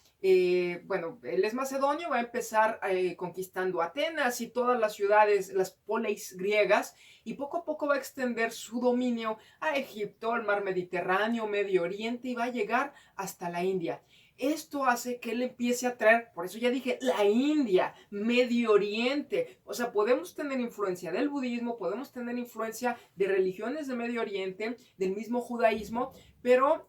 bueno, él es macedonio, va a empezar conquistando Atenas y todas las ciudades, las poleis griegas, y poco a poco va a extender su dominio a Egipto, al mar Mediterráneo, Medio Oriente, y va a llegar hasta la India. Esto hace que él empiece a traer, por eso ya dije, la India, Medio Oriente. O sea, podemos tener influencia del budismo, podemos tener influencia de religiones de Medio Oriente, del mismo judaísmo, pero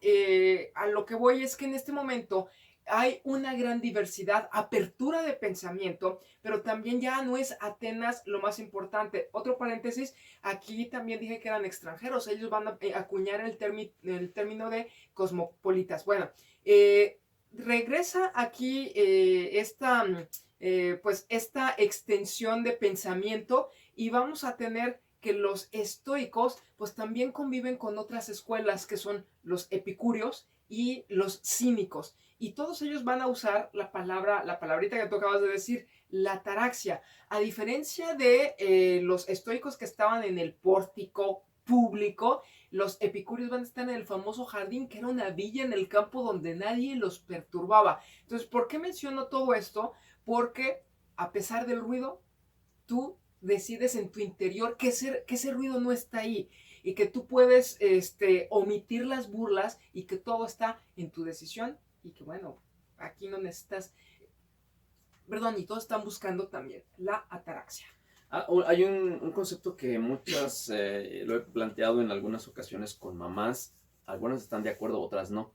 a lo que voy es que en este momento hay una gran diversidad, apertura de pensamiento, pero también ya no es Atenas lo más importante. Otro paréntesis, aquí también dije que eran extranjeros, ellos van a acuñar el término de cosmopolitas. Bueno, regresa aquí pues esta extensión de pensamiento, y vamos a tener que los estoicos pues también conviven con otras escuelas, que son los epicúreos y los cínicos, y todos ellos van a usar la palabrita que tú acabas de decir, la ataraxia. A diferencia de los estoicos que estaban en el pórtico público, los epicúreos van a estar en el famoso jardín, que era una villa en el campo donde nadie los perturbaba. Entonces, ¿por qué menciono todo esto? Porque a pesar del ruido, tú decides en tu interior que ese ruido no está ahí, y que tú puedes omitir las burlas, y que todo está en tu decisión, y que bueno, aquí no necesitas, perdón, y todos están buscando también la ataraxia. Hay un concepto que muchas lo he planteado en algunas ocasiones con mamás. Algunas están de acuerdo, otras no.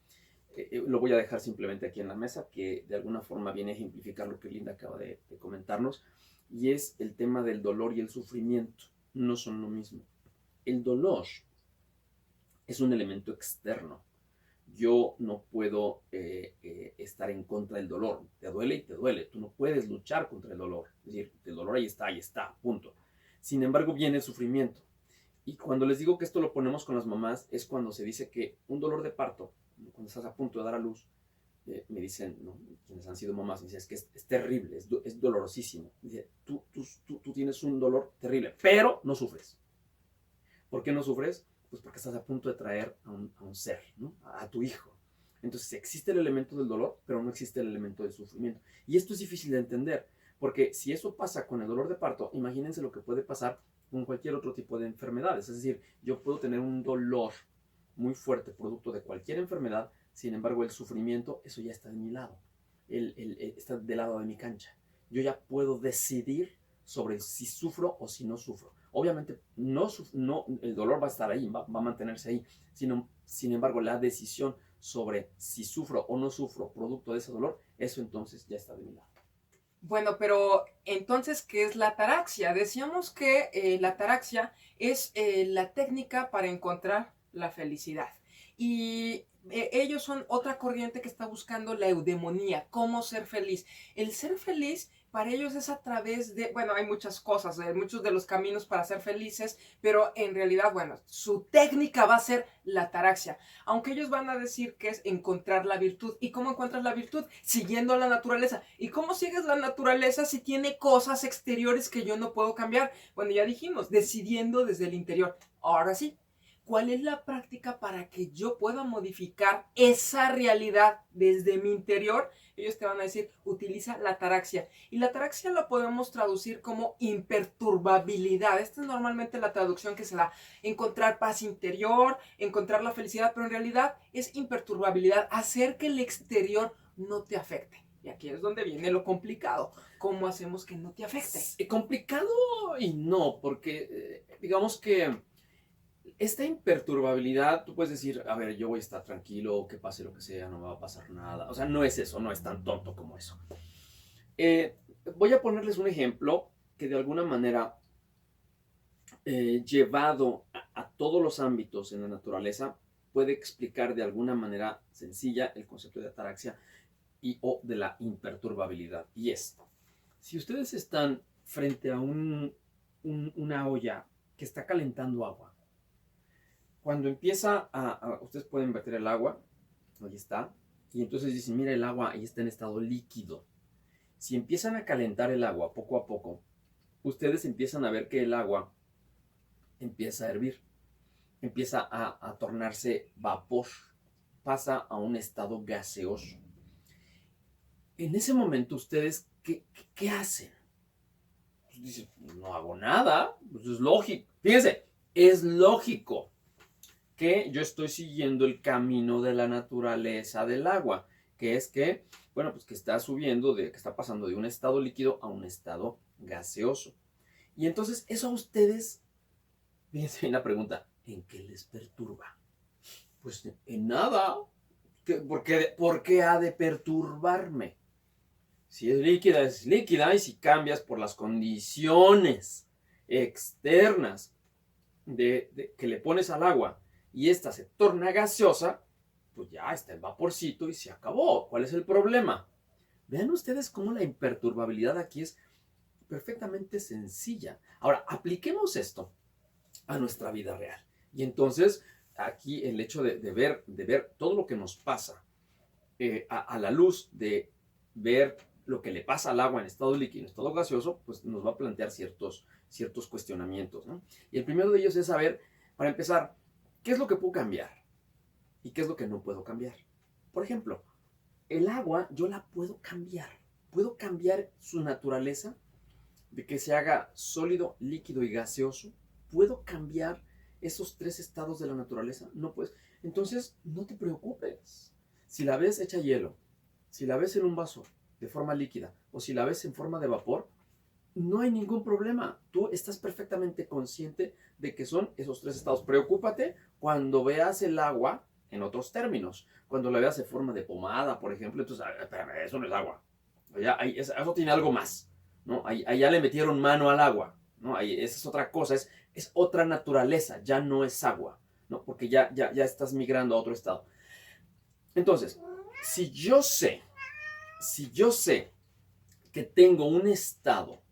Lo voy a dejar simplemente aquí en la mesa, que de alguna forma viene a ejemplificar lo que Linda acaba de comentarnos, y es el tema del dolor y el sufrimiento. No son lo mismo. El dolor es un elemento externo. Yo no puedo estar en contra del dolor. Te duele y te duele. Tú no puedes luchar contra el dolor. Es decir, el dolor ahí está, punto. Sin embargo, viene el sufrimiento. Y cuando les digo que esto lo ponemos con las mamás, es cuando se dice que un dolor de parto, cuando estás a punto de dar a luz, me dicen, ¿no?, quienes han sido mamás, me dicen, es que es terrible, es dolorosísimo. Dice, tú tienes un dolor terrible, pero no sufres. ¿Por qué no sufres? Pues porque estás a punto de traer a un ser, ¿no?, a tu hijo. Entonces existe el elemento del dolor, pero no existe el elemento del sufrimiento. Y esto es difícil de entender, porque si eso pasa con el dolor de parto, imagínense lo que puede pasar con cualquier otro tipo de enfermedades. Es decir, yo puedo tener un dolor muy fuerte producto de cualquier enfermedad, sin embargo el sufrimiento, eso ya está de mi lado, está del lado de mi cancha. Yo ya puedo decidir sobre si sufro o si no sufro. Obviamente no, el dolor va a estar ahí, va a mantenerse ahí, sin embargo la decisión sobre si sufro o no sufro producto de ese dolor, eso entonces ya está de mi lado. Bueno, pero entonces, ¿qué es la ataraxia? Decíamos que la ataraxia es la técnica para encontrar la felicidad. Y ellos son otra corriente que está buscando la eudemonía, cómo ser feliz. El ser feliz para ellos es a través de, bueno, hay muchas cosas, muchos de los caminos para ser felices, pero en realidad, bueno, su técnica va a ser la ataraxia, aunque ellos van a decir que es encontrar la virtud. ¿Y cómo encuentras la virtud? Siguiendo la naturaleza. ¿Y cómo sigues la naturaleza si tiene cosas exteriores que yo no puedo cambiar? Bueno, ya dijimos, decidiendo desde el interior. Ahora sí, ¿cuál es la práctica para que yo pueda modificar esa realidad desde mi interior? Ellos te van a decir, utiliza la ataraxia. Y la ataraxia la podemos traducir como imperturbabilidad. Esta es normalmente la traducción que se da. Encontrar paz interior, encontrar la felicidad, pero en realidad es imperturbabilidad, hacer que el exterior no te afecte. Y aquí es donde viene lo complicado. ¿Cómo hacemos que no te afecte? Complicado y no, porque digamos que esta imperturbabilidad, tú puedes decir, a ver, yo voy a estar tranquilo, que pase lo que sea, no me va a pasar nada. O sea, no es eso, no es tan tonto como eso. Eh, Voy a ponerles un ejemplo que de alguna manera, llevado a todos los ámbitos en la naturaleza, puede explicar de alguna manera sencilla el concepto de ataraxia y o de la imperturbabilidad. Y es, si ustedes están frente a una olla que está calentando agua, cuando empieza ustedes pueden verter el agua, ahí está, y entonces dicen, mira, el agua ahí está en estado líquido. Si empiezan a calentar el agua poco a poco, ustedes empiezan a ver que el agua empieza a hervir, empieza a tornarse vapor, pasa a un estado gaseoso. En ese momento, ustedes, ¿qué hacen? Pues dicen, no hago nada, pues es lógico. Fíjense, es lógico que yo estoy siguiendo el camino de la naturaleza del agua, que es que, bueno, pues que está subiendo, que está pasando de un estado líquido a un estado gaseoso. Y entonces, eso a ustedes, fíjense bien la pregunta, ¿en qué les perturba? Pues en nada. ¿Por qué ha de perturbarme? Si es líquida, y si cambias por las condiciones externas que le pones al agua y esta se torna gaseosa, pues ya está el vaporcito y se acabó. ¿Cuál es el problema? Vean ustedes cómo la imperturbabilidad aquí es perfectamente sencilla. Ahora, apliquemos esto a nuestra vida real. Y entonces, aquí el hecho de ver todo lo que nos pasa a la luz de ver lo que le pasa al agua en estado líquido, en estado gaseoso, pues nos va a plantear ciertos cuestionamientos, ¿no? Y el primero de ellos es saber, para empezar, ¿qué es lo que puedo cambiar? ¿Y qué es lo que no puedo cambiar? Por ejemplo, el agua yo la puedo cambiar. Puedo cambiar su naturaleza de que se haga sólido, líquido y gaseoso. Puedo cambiar esos tres estados de la naturaleza. No puedes. Entonces, no te preocupes. Si la ves hecha hielo, si la ves en un vaso de forma líquida o si la ves en forma de vapor, no hay ningún problema. Tú estás perfectamente consciente de que son esos tres estados. Preocúpate cuando veas el agua en otros términos. Cuando la veas en forma de pomada, por ejemplo, entonces, espérame, eso no es agua. Eso tiene algo más, ¿no? Ahí ya le metieron mano al agua, ¿no? Esa es otra cosa, es otra naturaleza, ya no es agua, ¿no? Porque ya estás migrando a otro estado. Entonces, si yo sé que tengo un estado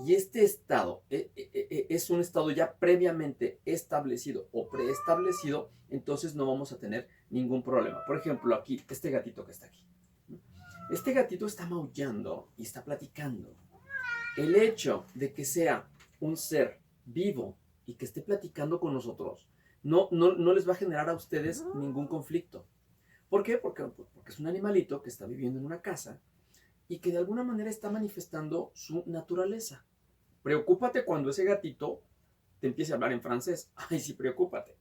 y este estado es un estado ya previamente establecido o preestablecido, entonces no vamos a tener ningún problema. Por ejemplo, aquí, este gatito que está aquí. Este gatito está maullando y está platicando. El hecho de que sea un ser vivo y que esté platicando con nosotros no les va a generar a ustedes ningún conflicto. ¿Por qué? Porque es un animalito que está viviendo en una casa y que de alguna manera está manifestando su naturaleza. Preocúpate cuando ese gatito te empiece a hablar en francés. Ay, sí, preocúpate.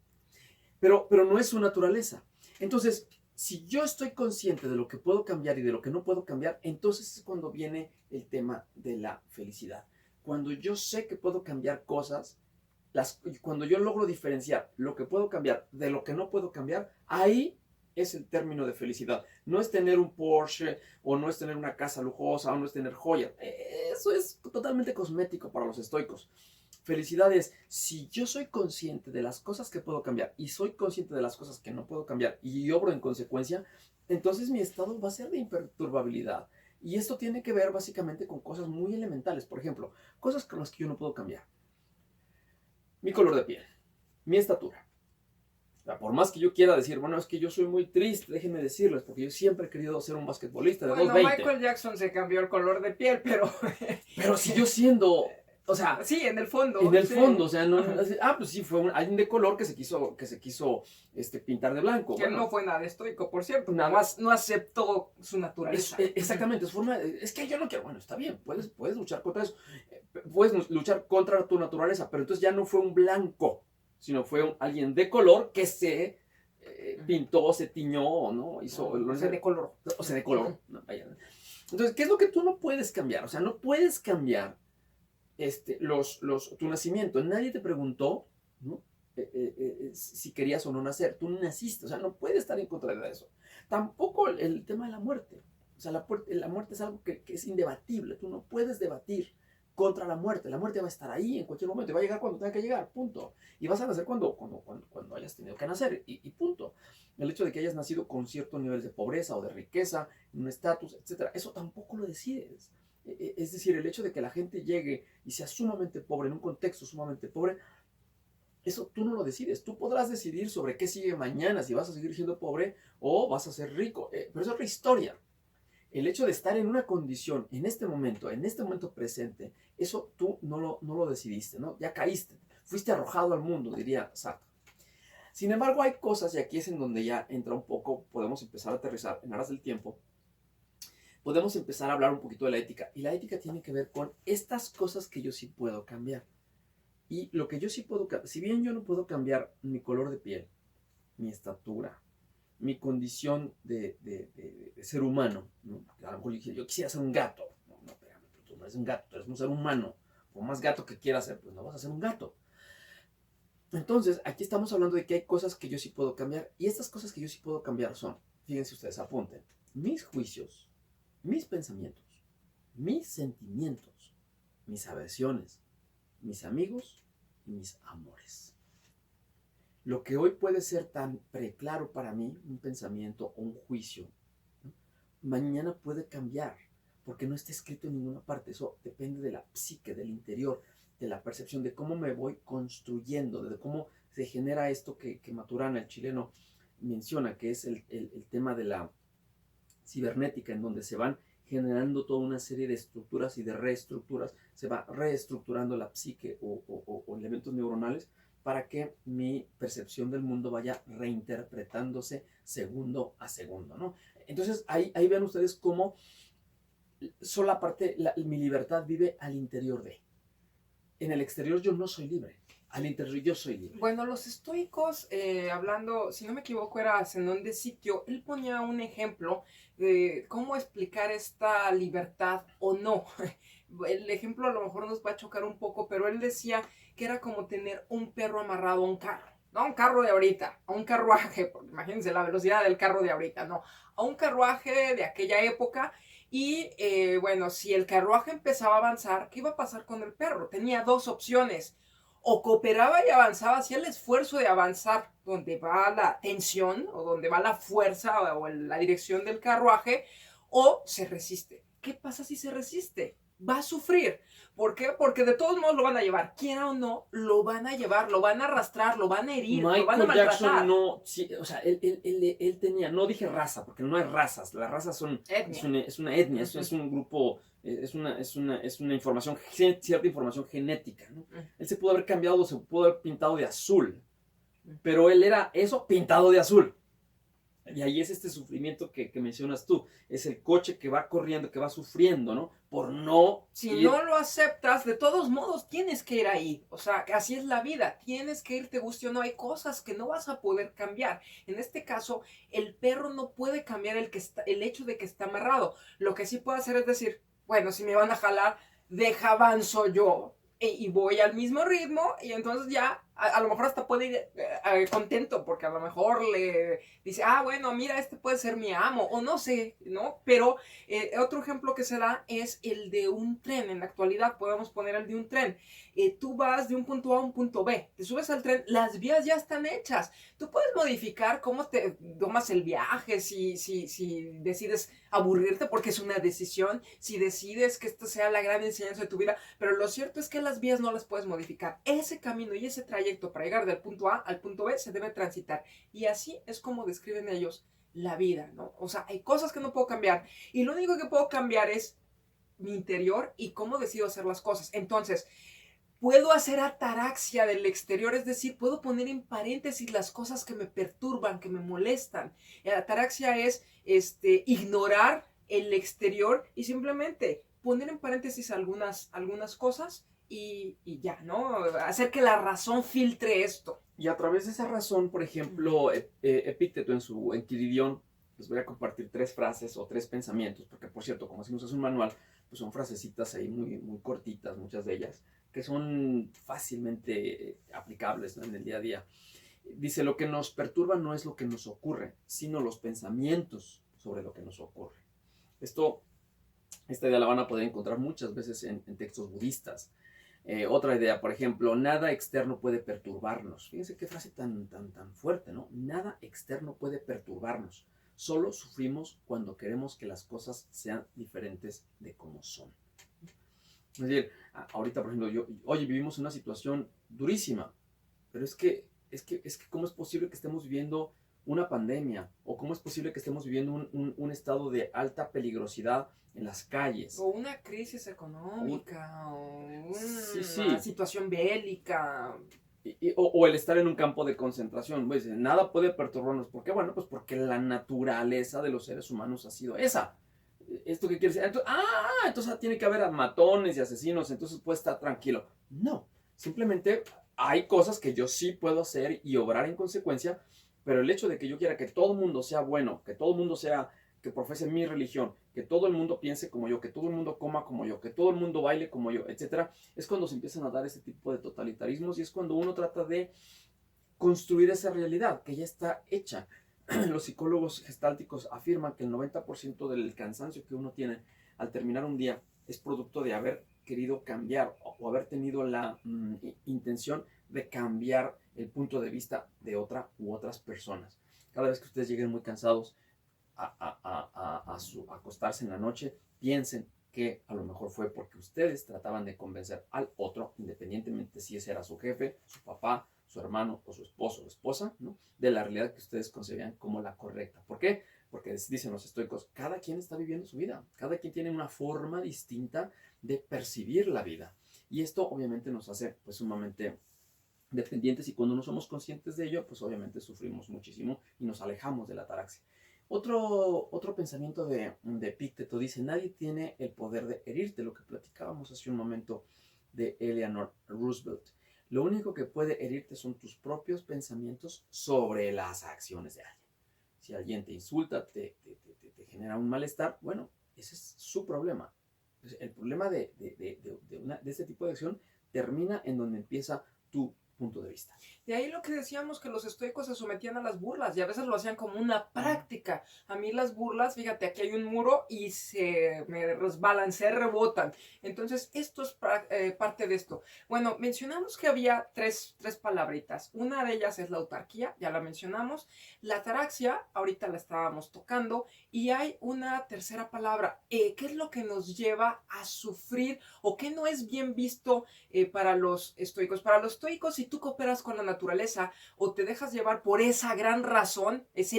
Pero no es su naturaleza. Entonces, si yo estoy consciente de lo que puedo cambiar y de lo que no puedo cambiar, entonces es cuando viene el tema de la felicidad. Cuando yo sé que puedo cambiar cosas, cuando yo logro diferenciar lo que puedo cambiar de lo que no puedo cambiar, ahí es el término de felicidad. No es tener un Porsche, o no es tener una casa lujosa, o no es tener joyas. Eso es totalmente cosmético para los estoicos. Felicidad es, si yo soy consciente de las cosas que puedo cambiar y soy consciente de las cosas que no puedo cambiar y obro en consecuencia, entonces mi estado va a ser de imperturbabilidad. Y esto tiene que ver básicamente con cosas muy elementales. Por ejemplo, cosas con las que yo no puedo cambiar. Mi color de piel, mi estatura. O sea, por más que yo quiera decir, bueno, es que yo soy muy triste, déjenme decirles, porque yo siempre he querido ser un basquetbolista de Bueno, 2.20. Michael Jackson se cambió el color de piel, pero Pero siguió siendo, o sea, sí, en el fondo. en el sí. fondo, o sea, no, Ajá. pues sí, fue alguien de color que se quiso pintar de blanco. Que Bueno, no fue nada estoico, por cierto. nada. Más no aceptó su naturaleza. Exactamente, es que yo no quiero, bueno, está bien, puedes luchar contra eso, puedes luchar contra tu naturaleza, pero entonces ya no fue un blanco, sino fue alguien de color que se pintó, se tiñó, ¿no? Se decoloró. O se decoloró. No, vaya. Entonces, ¿qué es lo que tú no puedes cambiar? O sea, no puedes cambiar tu nacimiento. Nadie te preguntó, ¿no? Si querías o no nacer. Tú naciste, o sea, no puedes estar en contra de eso. Tampoco el tema de la muerte. O sea, la muerte es algo que es indebatible. Tú no puedes debatir contra la muerte. La muerte va a estar ahí en cualquier momento y va a llegar cuando tenga que llegar, punto. Y vas a nacer cuando hayas tenido que nacer y punto. El hecho de que hayas nacido con cierto nivel de pobreza o de riqueza, un estatus, etcétera, eso tampoco lo decides. Es decir, el hecho de que la gente llegue y sea sumamente pobre, en un contexto sumamente pobre, eso tú no lo decides. Tú podrás decidir sobre qué sigue mañana, si vas a seguir siendo pobre o vas a ser rico. Pero es otra historia. El hecho de estar en una condición, en este momento presente, eso tú no lo decidiste, ¿no? Ya caíste, fuiste arrojado al mundo, diría Sartre. Sin embargo, hay cosas, y aquí es en donde ya entra un poco, podemos empezar a aterrizar en aras del tiempo, podemos empezar a hablar un poquito de la ética. Y la ética tiene que ver con estas cosas que yo sí puedo cambiar. Y lo que yo sí puedo cambiar, si bien yo no puedo cambiar mi color de piel, mi estatura, mi condición de ser humano, ¿no? A lo mejor yo quisiera ser un gato. No, espérame, pero tú no eres un gato, tú eres un ser humano. Por más gato que quieras ser, pues no vas a ser un gato. Entonces, aquí estamos hablando de que hay cosas que yo sí puedo cambiar. Y estas cosas que yo sí puedo cambiar son, fíjense ustedes, apunten, mis juicios, mis pensamientos, mis sentimientos, mis aversiones, mis amigos y mis amores. Lo que hoy puede ser tan preclaro para mí, un pensamiento o un juicio, ¿no? Mañana puede cambiar, porque no está escrito en ninguna parte. Eso depende de la psique, del interior, de la percepción, de cómo me voy construyendo, de cómo se genera esto que Maturana, el chileno, menciona, que es el tema de la cibernética, en donde se van generando toda una serie de estructuras y de reestructuras, se va reestructurando la psique o elementos neuronales para que mi percepción del mundo vaya reinterpretándose segundo a segundo, ¿no? Entonces ahí ven ustedes cómo sola parte, mi libertad vive al interior de. En el exterior yo no soy libre, al interior yo soy libre. Bueno, los estoicos, hablando, si no me equivoco, era Zenón de Sitio, él ponía un ejemplo de cómo explicar esta libertad o no. El ejemplo a lo mejor nos va a chocar un poco, pero él decía que era como tener un perro amarrado a un carro. No a un carro de ahorita, a un carruaje, porque imagínense la velocidad del carro de ahorita, no, a un carruaje de aquella época. Y bueno, si el carruaje empezaba a avanzar, ¿qué iba a pasar con el perro? Tenía dos opciones: o cooperaba y avanzaba, hacía el esfuerzo de avanzar donde va la tensión o donde va la fuerza o la dirección del carruaje, o se resiste. ¿Qué pasa si se resiste? Va a sufrir. ¿Por qué? Porque de todos modos lo van a llevar, quiera o no, lo van a llevar, lo van a arrastrar, lo van a herir, lo van a Michael maltratar. Jackson no, sí, o sea, él tenía, no dije raza, porque no hay razas, las razas son, Etnia. es una etnia, es un grupo, es una información, cierta información genética, ¿no? Él se pudo haber cambiado, se pudo haber pintado de azul, pero él era eso pintado de azul. Y ahí es este sufrimiento que mencionas tú, es el coche que va corriendo, que va sufriendo, ¿no? Por no... Si no lo aceptas, de todos modos tienes que ir ahí. O sea, así es la vida. Tienes que ir, te guste o no. Hay cosas que no vas a poder cambiar. En este caso, el perro no puede cambiar el hecho de que está amarrado. Lo que sí puede hacer es decir, bueno, si me van a jalar, deja avanzo yo. Y voy al mismo ritmo y entonces ya A lo mejor hasta puede ir contento porque a lo mejor le dice, bueno, mira, este puede ser mi amo, o no sé, ¿no? Pero otro ejemplo que se da es el de un tren. En la actualidad podemos poner el de un tren. Tú vas de un punto A a un punto B, te subes al tren, las vías ya están hechas. Tú puedes modificar cómo te tomas el viaje, si decides aburrirte porque es una decisión, si decides que esta sea la gran enseñanza de tu vida, pero lo cierto es que las vías no las puedes modificar. Ese camino y ese trayecto para llegar del punto A al punto B se debe transitar. Y así es como describen ellos la vida, ¿no? O sea, hay cosas que no puedo cambiar y lo único que puedo cambiar es mi interior y cómo decido hacer las cosas. Entonces, puedo hacer ataraxia del exterior, es decir, puedo poner en paréntesis las cosas que me perturban, que me molestan. Ataraxia es ignorar el exterior y simplemente poner en paréntesis algunas cosas y ya, ¿no? Hacer que la razón filtre esto. Y a través de esa razón, por ejemplo, Epícteto en su Enquiridión, les voy a compartir 3 frases o 3 pensamientos, porque por cierto, como decimos es un manual, pues son frasecitas ahí muy, muy cortitas, muchas de ellas, que son fácilmente aplicables, ¿no?, en el día a día. Dice, lo que nos perturba no es lo que nos ocurre, sino los pensamientos sobre lo que nos ocurre. Esta idea la van a poder encontrar muchas veces en textos budistas. Otra idea, por ejemplo, nada externo puede perturbarnos. Fíjense qué frase tan fuerte, ¿no? Nada externo puede perturbarnos. Solo sufrimos cuando queremos que las cosas sean diferentes de como son. Es decir, ahorita, por ejemplo, oye, vivimos una situación durísima, pero es que, ¿cómo es posible que estemos viviendo una pandemia? ¿O cómo es posible que estemos viviendo un estado de alta peligrosidad en las calles? O una crisis económica, o Sí. una situación bélica. O el estar en un campo de concentración. Pues, nada puede perturbarnos. ¿Por qué? Bueno, pues porque la naturaleza de los seres humanos ha sido esa. ¿Esto qué quiere decir? Entonces tiene que haber matones y asesinos, entonces puede estar tranquilo. No, simplemente hay cosas que yo sí puedo hacer y obrar en consecuencia, pero el hecho de que yo quiera que todo el mundo sea bueno, que todo el mundo que profese mi religión, que todo el mundo piense como yo, que todo el mundo coma como yo, que todo el mundo baile como yo, etcétera, es cuando se empiezan a dar ese tipo de totalitarismos y es cuando uno trata de construir esa realidad que ya está hecha. Los psicólogos gestálticos afirman que el 90% del cansancio que uno tiene al terminar un día es producto de haber querido cambiar o haber tenido la intención de cambiar el punto de vista de otra u otras personas. Cada vez que ustedes lleguen muy cansados a acostarse en la noche, piensen que a lo mejor fue porque ustedes trataban de convencer al otro, independientemente si ese era su jefe, su papá, su hermano o su esposo o esposa, ¿no?, de la realidad que ustedes concebían como la correcta. ¿Por qué? Porque dicen los estoicos, cada quien está viviendo su vida, cada quien tiene una forma distinta de percibir la vida. Y esto obviamente nos hace pues sumamente dependientes y cuando no somos conscientes de ello, pues obviamente sufrimos muchísimo y nos alejamos de la ataraxia. Otro pensamiento de Epícteto dice, nadie tiene el poder de herirte, lo que platicábamos hace un momento de Eleanor Roosevelt. Lo único que puede herirte son tus propios pensamientos sobre las acciones de alguien. Si alguien te insulta, te genera un malestar, bueno, ese es su problema. El problema de este tipo de acción termina en donde empieza tu punto de vista. De ahí lo que decíamos, que los estoicos se sometían a las burlas y a veces lo hacían como una práctica. A mí las burlas, fíjate, aquí hay un muro y se me resbalan, se rebotan. Entonces, esto es parte de esto. Bueno, mencionamos que había tres palabritas. Una de ellas es la autarquía, ya la mencionamos. La ataraxia, ahorita la estábamos tocando. Y hay una tercera palabra. ¿Qué es lo que nos lleva a sufrir o qué no es bien visto para los estoicos? Para los estoicos, si tú cooperas con la naturaleza o te dejas llevar por esa gran razón, ese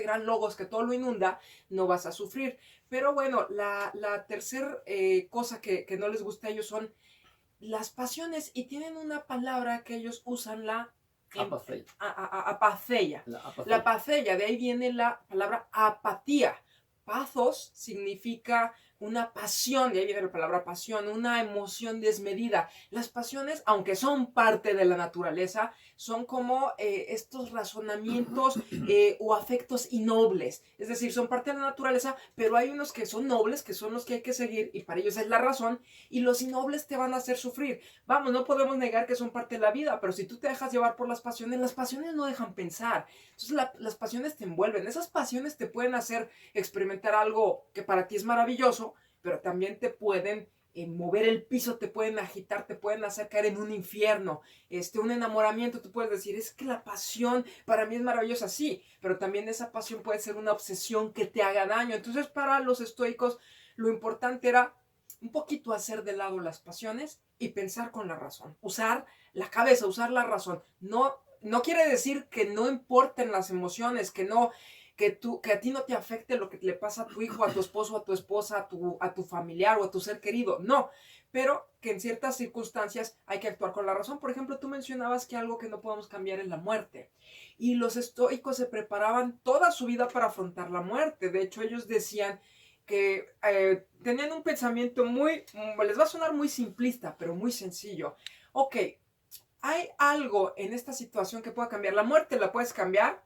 gran logos que todo lo inunda, no vas a sufrir. Pero bueno, la tercera cosa que no les gusta a ellos son las pasiones y tienen una palabra que ellos usan, la apatheia. La apatheia, de ahí viene la palabra apatía. Pathos significa una pasión, y ahí viene la palabra pasión, una emoción desmedida. Las pasiones, aunque son parte de la naturaleza, son como estos razonamientos o afectos innobles. Es decir, son parte de la naturaleza, pero hay unos que son nobles, que son los que hay que seguir, y para ellos es la razón, y los innobles te van a hacer sufrir. Vamos, no podemos negar que son parte de la vida, pero si tú te dejas llevar por las pasiones no dejan pensar. Entonces las pasiones te envuelven. Esas pasiones te pueden hacer experimentar algo que para ti es maravilloso, pero también te pueden mover el piso, te pueden agitar, te pueden hacer caer en un infierno. Un enamoramiento, tú puedes decir, es que la pasión para mí es maravillosa, sí, pero también esa pasión puede ser una obsesión que te haga daño. Entonces, para los estoicos, lo importante era un poquito hacer de lado las pasiones y pensar con la razón, usar la cabeza, usar la razón. No quiere decir que no importen las emociones, que a ti no te afecte lo que le pasa a tu hijo, a tu esposo, a tu esposa, a tu familiar o a tu ser querido. No, pero que en ciertas circunstancias hay que actuar con la razón. Por ejemplo, tú mencionabas que algo que no podemos cambiar es la muerte. Y los estoicos se preparaban toda su vida para afrontar la muerte. De hecho, ellos decían que tenían un pensamiento les va a sonar muy simplista, pero muy sencillo. Ok, ¿hay algo en esta situación que pueda cambiar? ¿La muerte la puedes cambiar?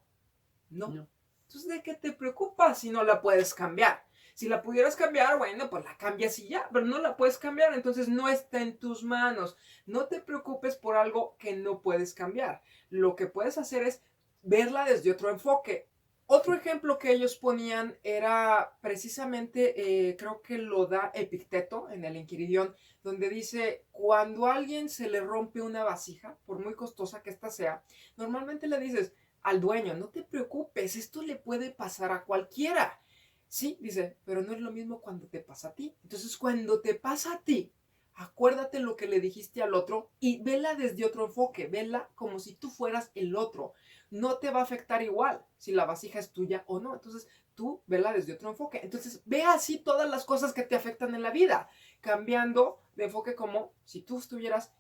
No. No. Entonces, ¿de qué te preocupas si no la puedes cambiar? Si la pudieras cambiar, bueno, pues la cambias y ya, pero no la puedes cambiar, entonces no está en tus manos. No te preocupes por algo que no puedes cambiar. Lo que puedes hacer es verla desde otro enfoque. Otro ejemplo que ellos ponían era precisamente, creo que lo da Epicteto en el Enquiridión, donde dice, cuando a alguien se le rompe una vasija, por muy costosa que ésta sea, normalmente le dices al dueño, no te preocupes, esto le puede pasar a cualquiera. Sí, dice, pero no es lo mismo cuando te pasa a ti. Entonces, cuando te pasa a ti, acuérdate lo que le dijiste al otro y vela desde otro enfoque, vela como si tú fueras el otro. No te va a afectar igual si la vasija es tuya o no. Entonces, tú vela desde otro enfoque. Entonces, ve así todas las cosas que te afectan en la vida, cambiando de enfoque como si tú estuvieras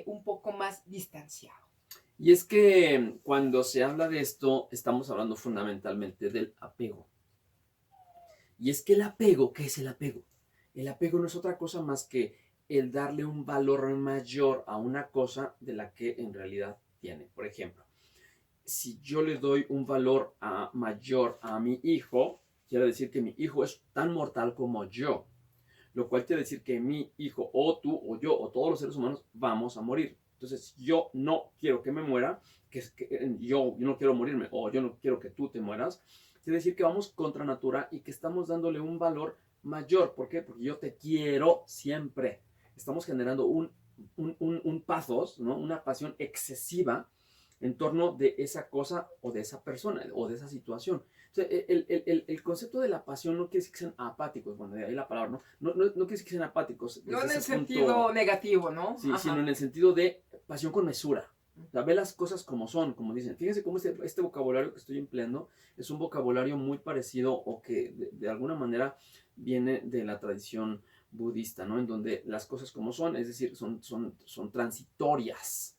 un poco más distanciado. Y es que cuando se habla de esto, estamos hablando fundamentalmente del apego. Y es que el apego, ¿qué es el apego? El apego no es otra cosa más que el darle un valor mayor a una cosa de la que en realidad tiene. Por ejemplo, si yo le doy un valor mayor a mi hijo, quiere decir que mi hijo es tan mortal como yo, lo cual quiere decir que mi hijo o tú o yo o todos los seres humanos vamos a morir. Entonces, yo no quiero que me muera, yo no quiero morirme o yo no quiero que tú te mueras. Quiere decir que vamos contra natura y que estamos dándole un valor mayor. ¿Por qué? Porque yo te quiero siempre. Estamos generando un pathos, ¿no? Una pasión excesiva en torno de esa cosa o de esa persona o de esa situación. O sea, el concepto de la pasión no quiere decir que sean apáticos, bueno, de ahí la palabra, ¿no? No quiere decir que sean apáticos. No en Desde el ese sentido punto, negativo, ¿no? sí, Ajá. sino en el sentido de pasión con mesura. O sea, ve las cosas como son, como dicen. Fíjense cómo este vocabulario que estoy empleando es un vocabulario muy parecido o que de alguna manera viene de la tradición budista, ¿no? En donde las cosas como son, es decir, son transitorias.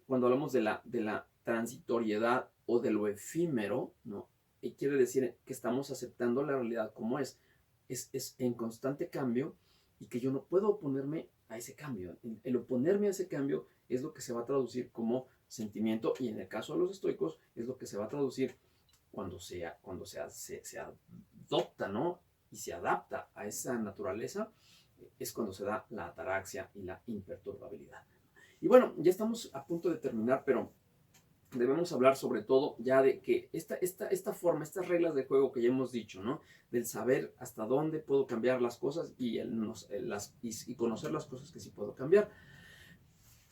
Cuando hablamos de la transitoriedad o de lo efímero, ¿no? Y quiere decir que estamos aceptando la realidad como es. Es en constante cambio y que yo no puedo oponerme a ese cambio. El oponerme a ese cambio es lo que se va a traducir como sentimiento y en el caso de los estoicos es lo que se va a traducir cuando se adopta, ¿no? Y se adapta a esa naturaleza, es cuando se da la ataraxia y la imperturbabilidad. Y bueno, ya estamos a punto de terminar, pero debemos hablar sobre todo ya de que esta forma, estas reglas de juego que ya hemos dicho, ¿no? Del saber hasta dónde puedo cambiar las cosas y conocer las cosas que sí puedo cambiar.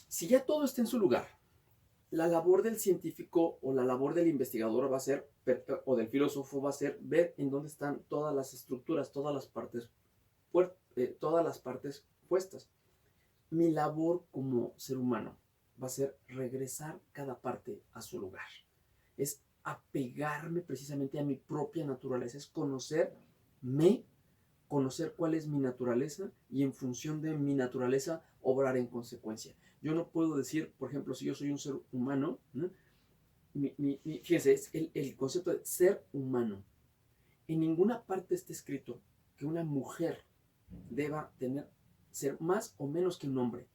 Si ya todo está en su lugar, la labor del científico o la labor del investigador va a ser, o del filósofo va a ser ver en dónde están todas las estructuras, todas las partes puestas. Mi labor como ser humano va a ser regresar cada parte a su lugar. Es apegarme precisamente a mi propia naturaleza, es conocerme, conocer cuál es mi naturaleza y en función de mi naturaleza obrar en consecuencia. Yo no puedo decir, por ejemplo, si yo soy un ser humano, ¿no? Fíjense, es el concepto de ser humano. En ninguna parte está escrito que una mujer deba ser más o menos que un hombre.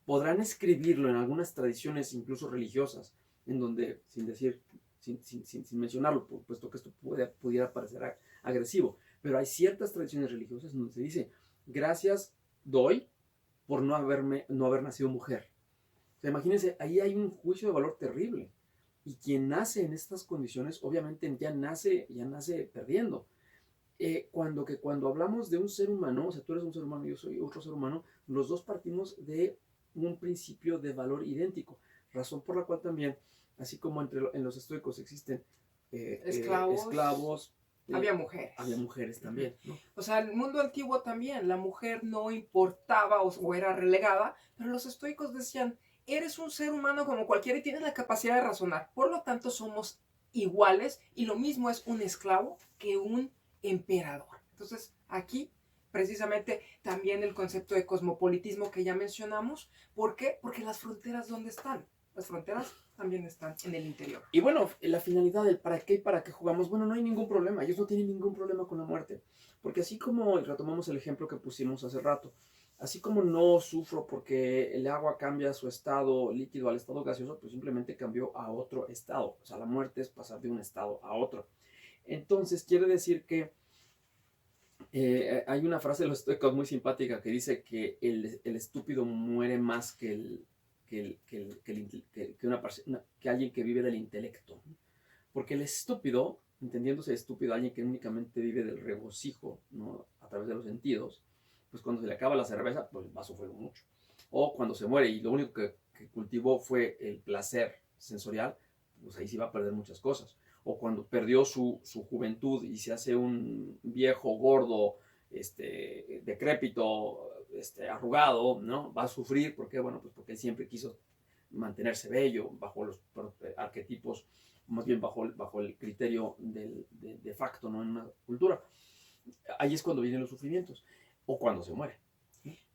Podrán escribirlo en algunas tradiciones, incluso religiosas, en donde, sin mencionarlo, puesto que esto pudiera parecer agresivo, pero hay ciertas tradiciones religiosas donde se dice, gracias doy por no haber nacido mujer. O sea, imagínense, ahí hay un juicio de valor terrible. Y quien nace en estas condiciones, obviamente ya nace perdiendo. Cuando hablamos de un ser humano, o sea, tú eres un ser humano y yo soy otro ser humano, los dos partimos de un principio de valor idéntico, razón por la cual también, así como en los estoicos existen esclavos, había mujeres también, ¿no? O sea, el mundo antiguo también, la mujer no importaba o era relegada, pero los estoicos decían, eres un ser humano como cualquiera y tienes la capacidad de razonar, por lo tanto somos iguales y lo mismo es un esclavo que un emperador. Entonces, aquí precisamente también el concepto de cosmopolitismo que ya mencionamos. ¿Por qué? Porque las fronteras, ¿dónde están? Las fronteras también están en el interior. Y bueno, la finalidad del para qué y para qué jugamos, bueno, no hay ningún problema, ellos no tienen ningún problema con la muerte, porque así como retomamos el ejemplo que pusimos hace rato, así como no sufro porque el agua cambia su estado líquido al estado gaseoso, pues simplemente cambió a otro estado, o sea, la muerte es pasar de un estado a otro. Entonces, quiere decir que hay una frase de los estoicos muy simpática que dice que el estúpido muere más que alguien que vive del intelecto. Porque el estúpido, entendiéndose estúpido, alguien que únicamente vive del regocijo, ¿no? A través de los sentidos, pues cuando se le acaba la cerveza, pues va a sufrir mucho. O cuando se muere y lo único que cultivó fue el placer sensorial, pues ahí sí va a perder muchas cosas. O cuando perdió su juventud y se hace un viejo gordo, decrépito, arrugado, ¿no? Va a sufrir porque, bueno, pues porque él siempre quiso mantenerse bello bajo los arquetipos, más bien bajo el criterio de facto, ¿no? En una cultura. Ahí es cuando vienen los sufrimientos o cuando se muere.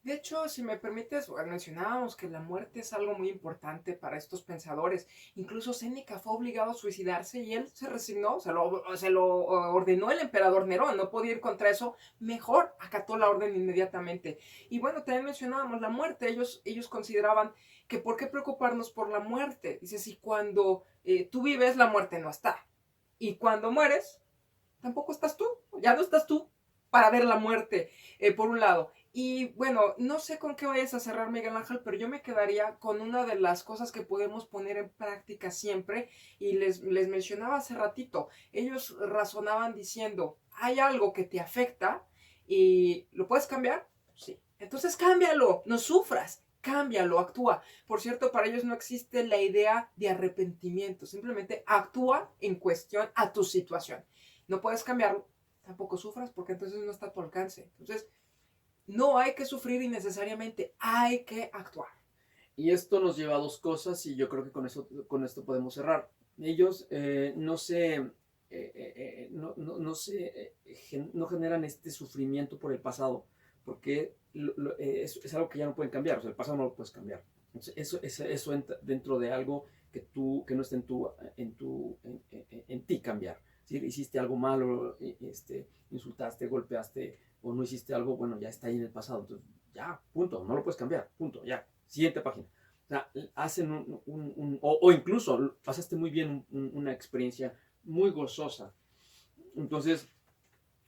De hecho, si me permites, mencionábamos que la muerte es algo muy importante para estos pensadores. Incluso Séneca fue obligado a suicidarse y él se resignó, se lo ordenó el emperador Nerón, no podía ir contra eso, mejor acató la orden inmediatamente. Y bueno, también mencionábamos la muerte, ellos consideraban que por qué preocuparnos por la muerte. Dice, si cuando tú vives, la muerte no está. Y cuando mueres, tampoco estás tú, ya no estás tú para ver la muerte, por un lado. Y bueno, no sé con qué vayas a cerrar, Miguel Ángel, pero yo me quedaría con una de las cosas que podemos poner en práctica siempre, y les mencionaba hace ratito, ellos razonaban diciendo, hay algo que te afecta y ¿lo puedes cambiar? Sí. Entonces cámbialo, no sufras, cámbialo, actúa. Por cierto, para ellos no existe la idea de arrepentimiento, simplemente actúa en cuestión a tu situación. No puedes cambiarlo, tampoco sufras porque entonces no está a tu alcance. Entonces, no hay que sufrir innecesariamente, hay que actuar. Y esto nos lleva a dos cosas y yo creo que con esto podemos cerrar. Ellos no generan este sufrimiento por el pasado, porque es algo que ya no pueden cambiar, o sea, el pasado no lo puedes cambiar. Entonces, eso entra dentro de algo que no está en ti cambiar. Si hiciste algo malo, insultaste, golpeaste o no hiciste algo, bueno, ya está ahí en el pasado. Entonces, ya, punto, no lo puedes cambiar, punto, ya. Siguiente página. O sea, hacen o incluso pasaste muy bien una experiencia muy gozosa. Entonces,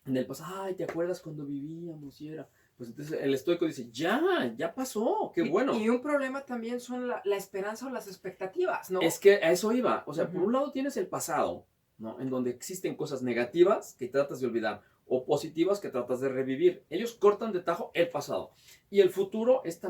en el pasado, ay, ¿te acuerdas cuando vivíamos y era? Pues entonces el estoico dice, ya pasó, qué bueno. Y un problema también son la esperanza o las expectativas, ¿no? Es que a eso iba. O sea, por un lado tienes el pasado, ¿no? En donde existen cosas negativas que tratas de olvidar o positivas que tratas de revivir. Ellos cortan de tajo el pasado. Y el futuro es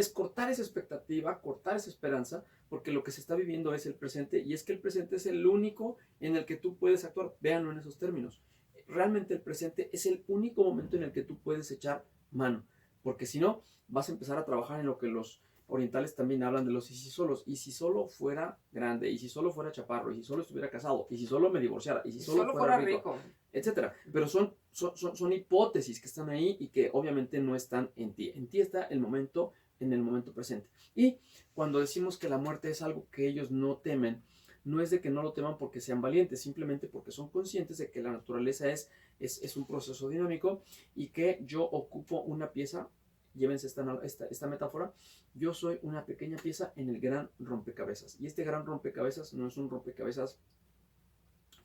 cortar esa expectativa, cortar esa esperanza, porque lo que se está viviendo es el presente y es que el presente es el único en el que tú puedes actuar. Véanlo en esos términos. Realmente el presente es el único momento en el que tú puedes echar mano, porque si no, vas a empezar a trabajar en lo que los orientales también hablan de los y si solos. Y si solo fuera grande, y si solo fuera chaparro, y si solo estuviera casado, y si solo me divorciara, y si solo fuera rico, etcétera. Pero son hipótesis que están ahí y que obviamente no están en ti. En ti está el momento, en el momento presente. Y cuando decimos que la muerte es algo que ellos no temen, no es de que no lo teman porque sean valientes, simplemente porque son conscientes de que la naturaleza es un proceso dinámico y que yo ocupo una pieza, llévense esta metáfora, yo soy una pequeña pieza en el gran rompecabezas. Y este gran rompecabezas no es un rompecabezas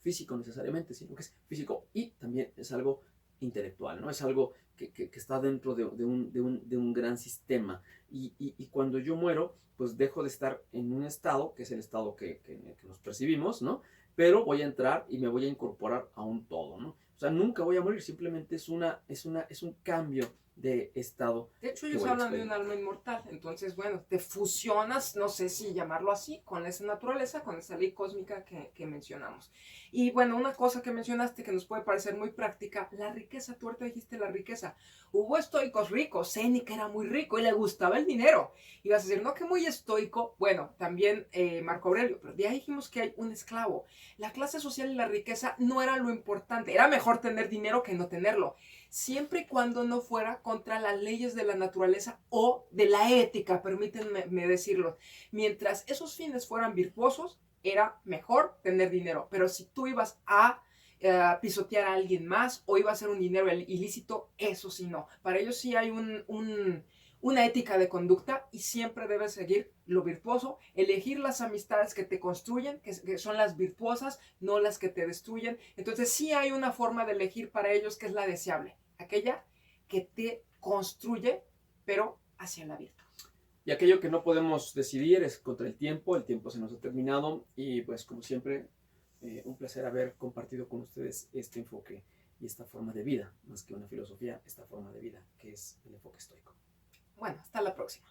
físico necesariamente, sino que es físico y también es algo intelectual, ¿no? Es algo que está dentro de un gran sistema. Y cuando yo muero, pues dejo de estar en un estado, que es el estado que nos percibimos, ¿no? Pero voy a entrar y me voy a incorporar a un todo, ¿no? O sea, nunca voy a morir, simplemente es un cambio de estado. De hecho, que ellos voy a hablan de un experimentar. alma inmortal. Entonces, bueno, te fusionas, no sé si llamarlo así, con esa naturaleza, con esa ley cósmica que mencionamos. Y bueno, una cosa que mencionaste que nos puede parecer muy práctica, la riqueza. Tú ahorita dijiste la riqueza. Hubo estoicos ricos. Séneca era muy rico y le gustaba el dinero. Y vas a decir, no, que muy estoico. Bueno, también Marco Aurelio. Pero de ahí dijimos que hay un esclavo. La clase social y la riqueza no era lo importante. Era mejor tener dinero que no tenerlo, siempre y cuando no fuera contra las leyes de la naturaleza o de la ética, permítanme decirlo. Mientras esos fines fueran virtuosos, era mejor tener dinero. Pero si tú ibas a pisotear a alguien más o iba a ser un dinero ilícito, eso sí no. Para ellos sí hay una ética de conducta y siempre debes seguir lo virtuoso, elegir las amistades que te construyen, que son las virtuosas, no las que te destruyen. Entonces sí hay una forma de elegir para ellos que es la deseable, aquella que te construye, pero hacia la virtud. Y aquello que no podemos decidir es contra el tiempo se nos ha terminado y pues como siempre, un placer haber compartido con ustedes este enfoque y esta forma de vida, más que una filosofía, esta forma de vida que es el enfoque estoico. Bueno, hasta la próxima.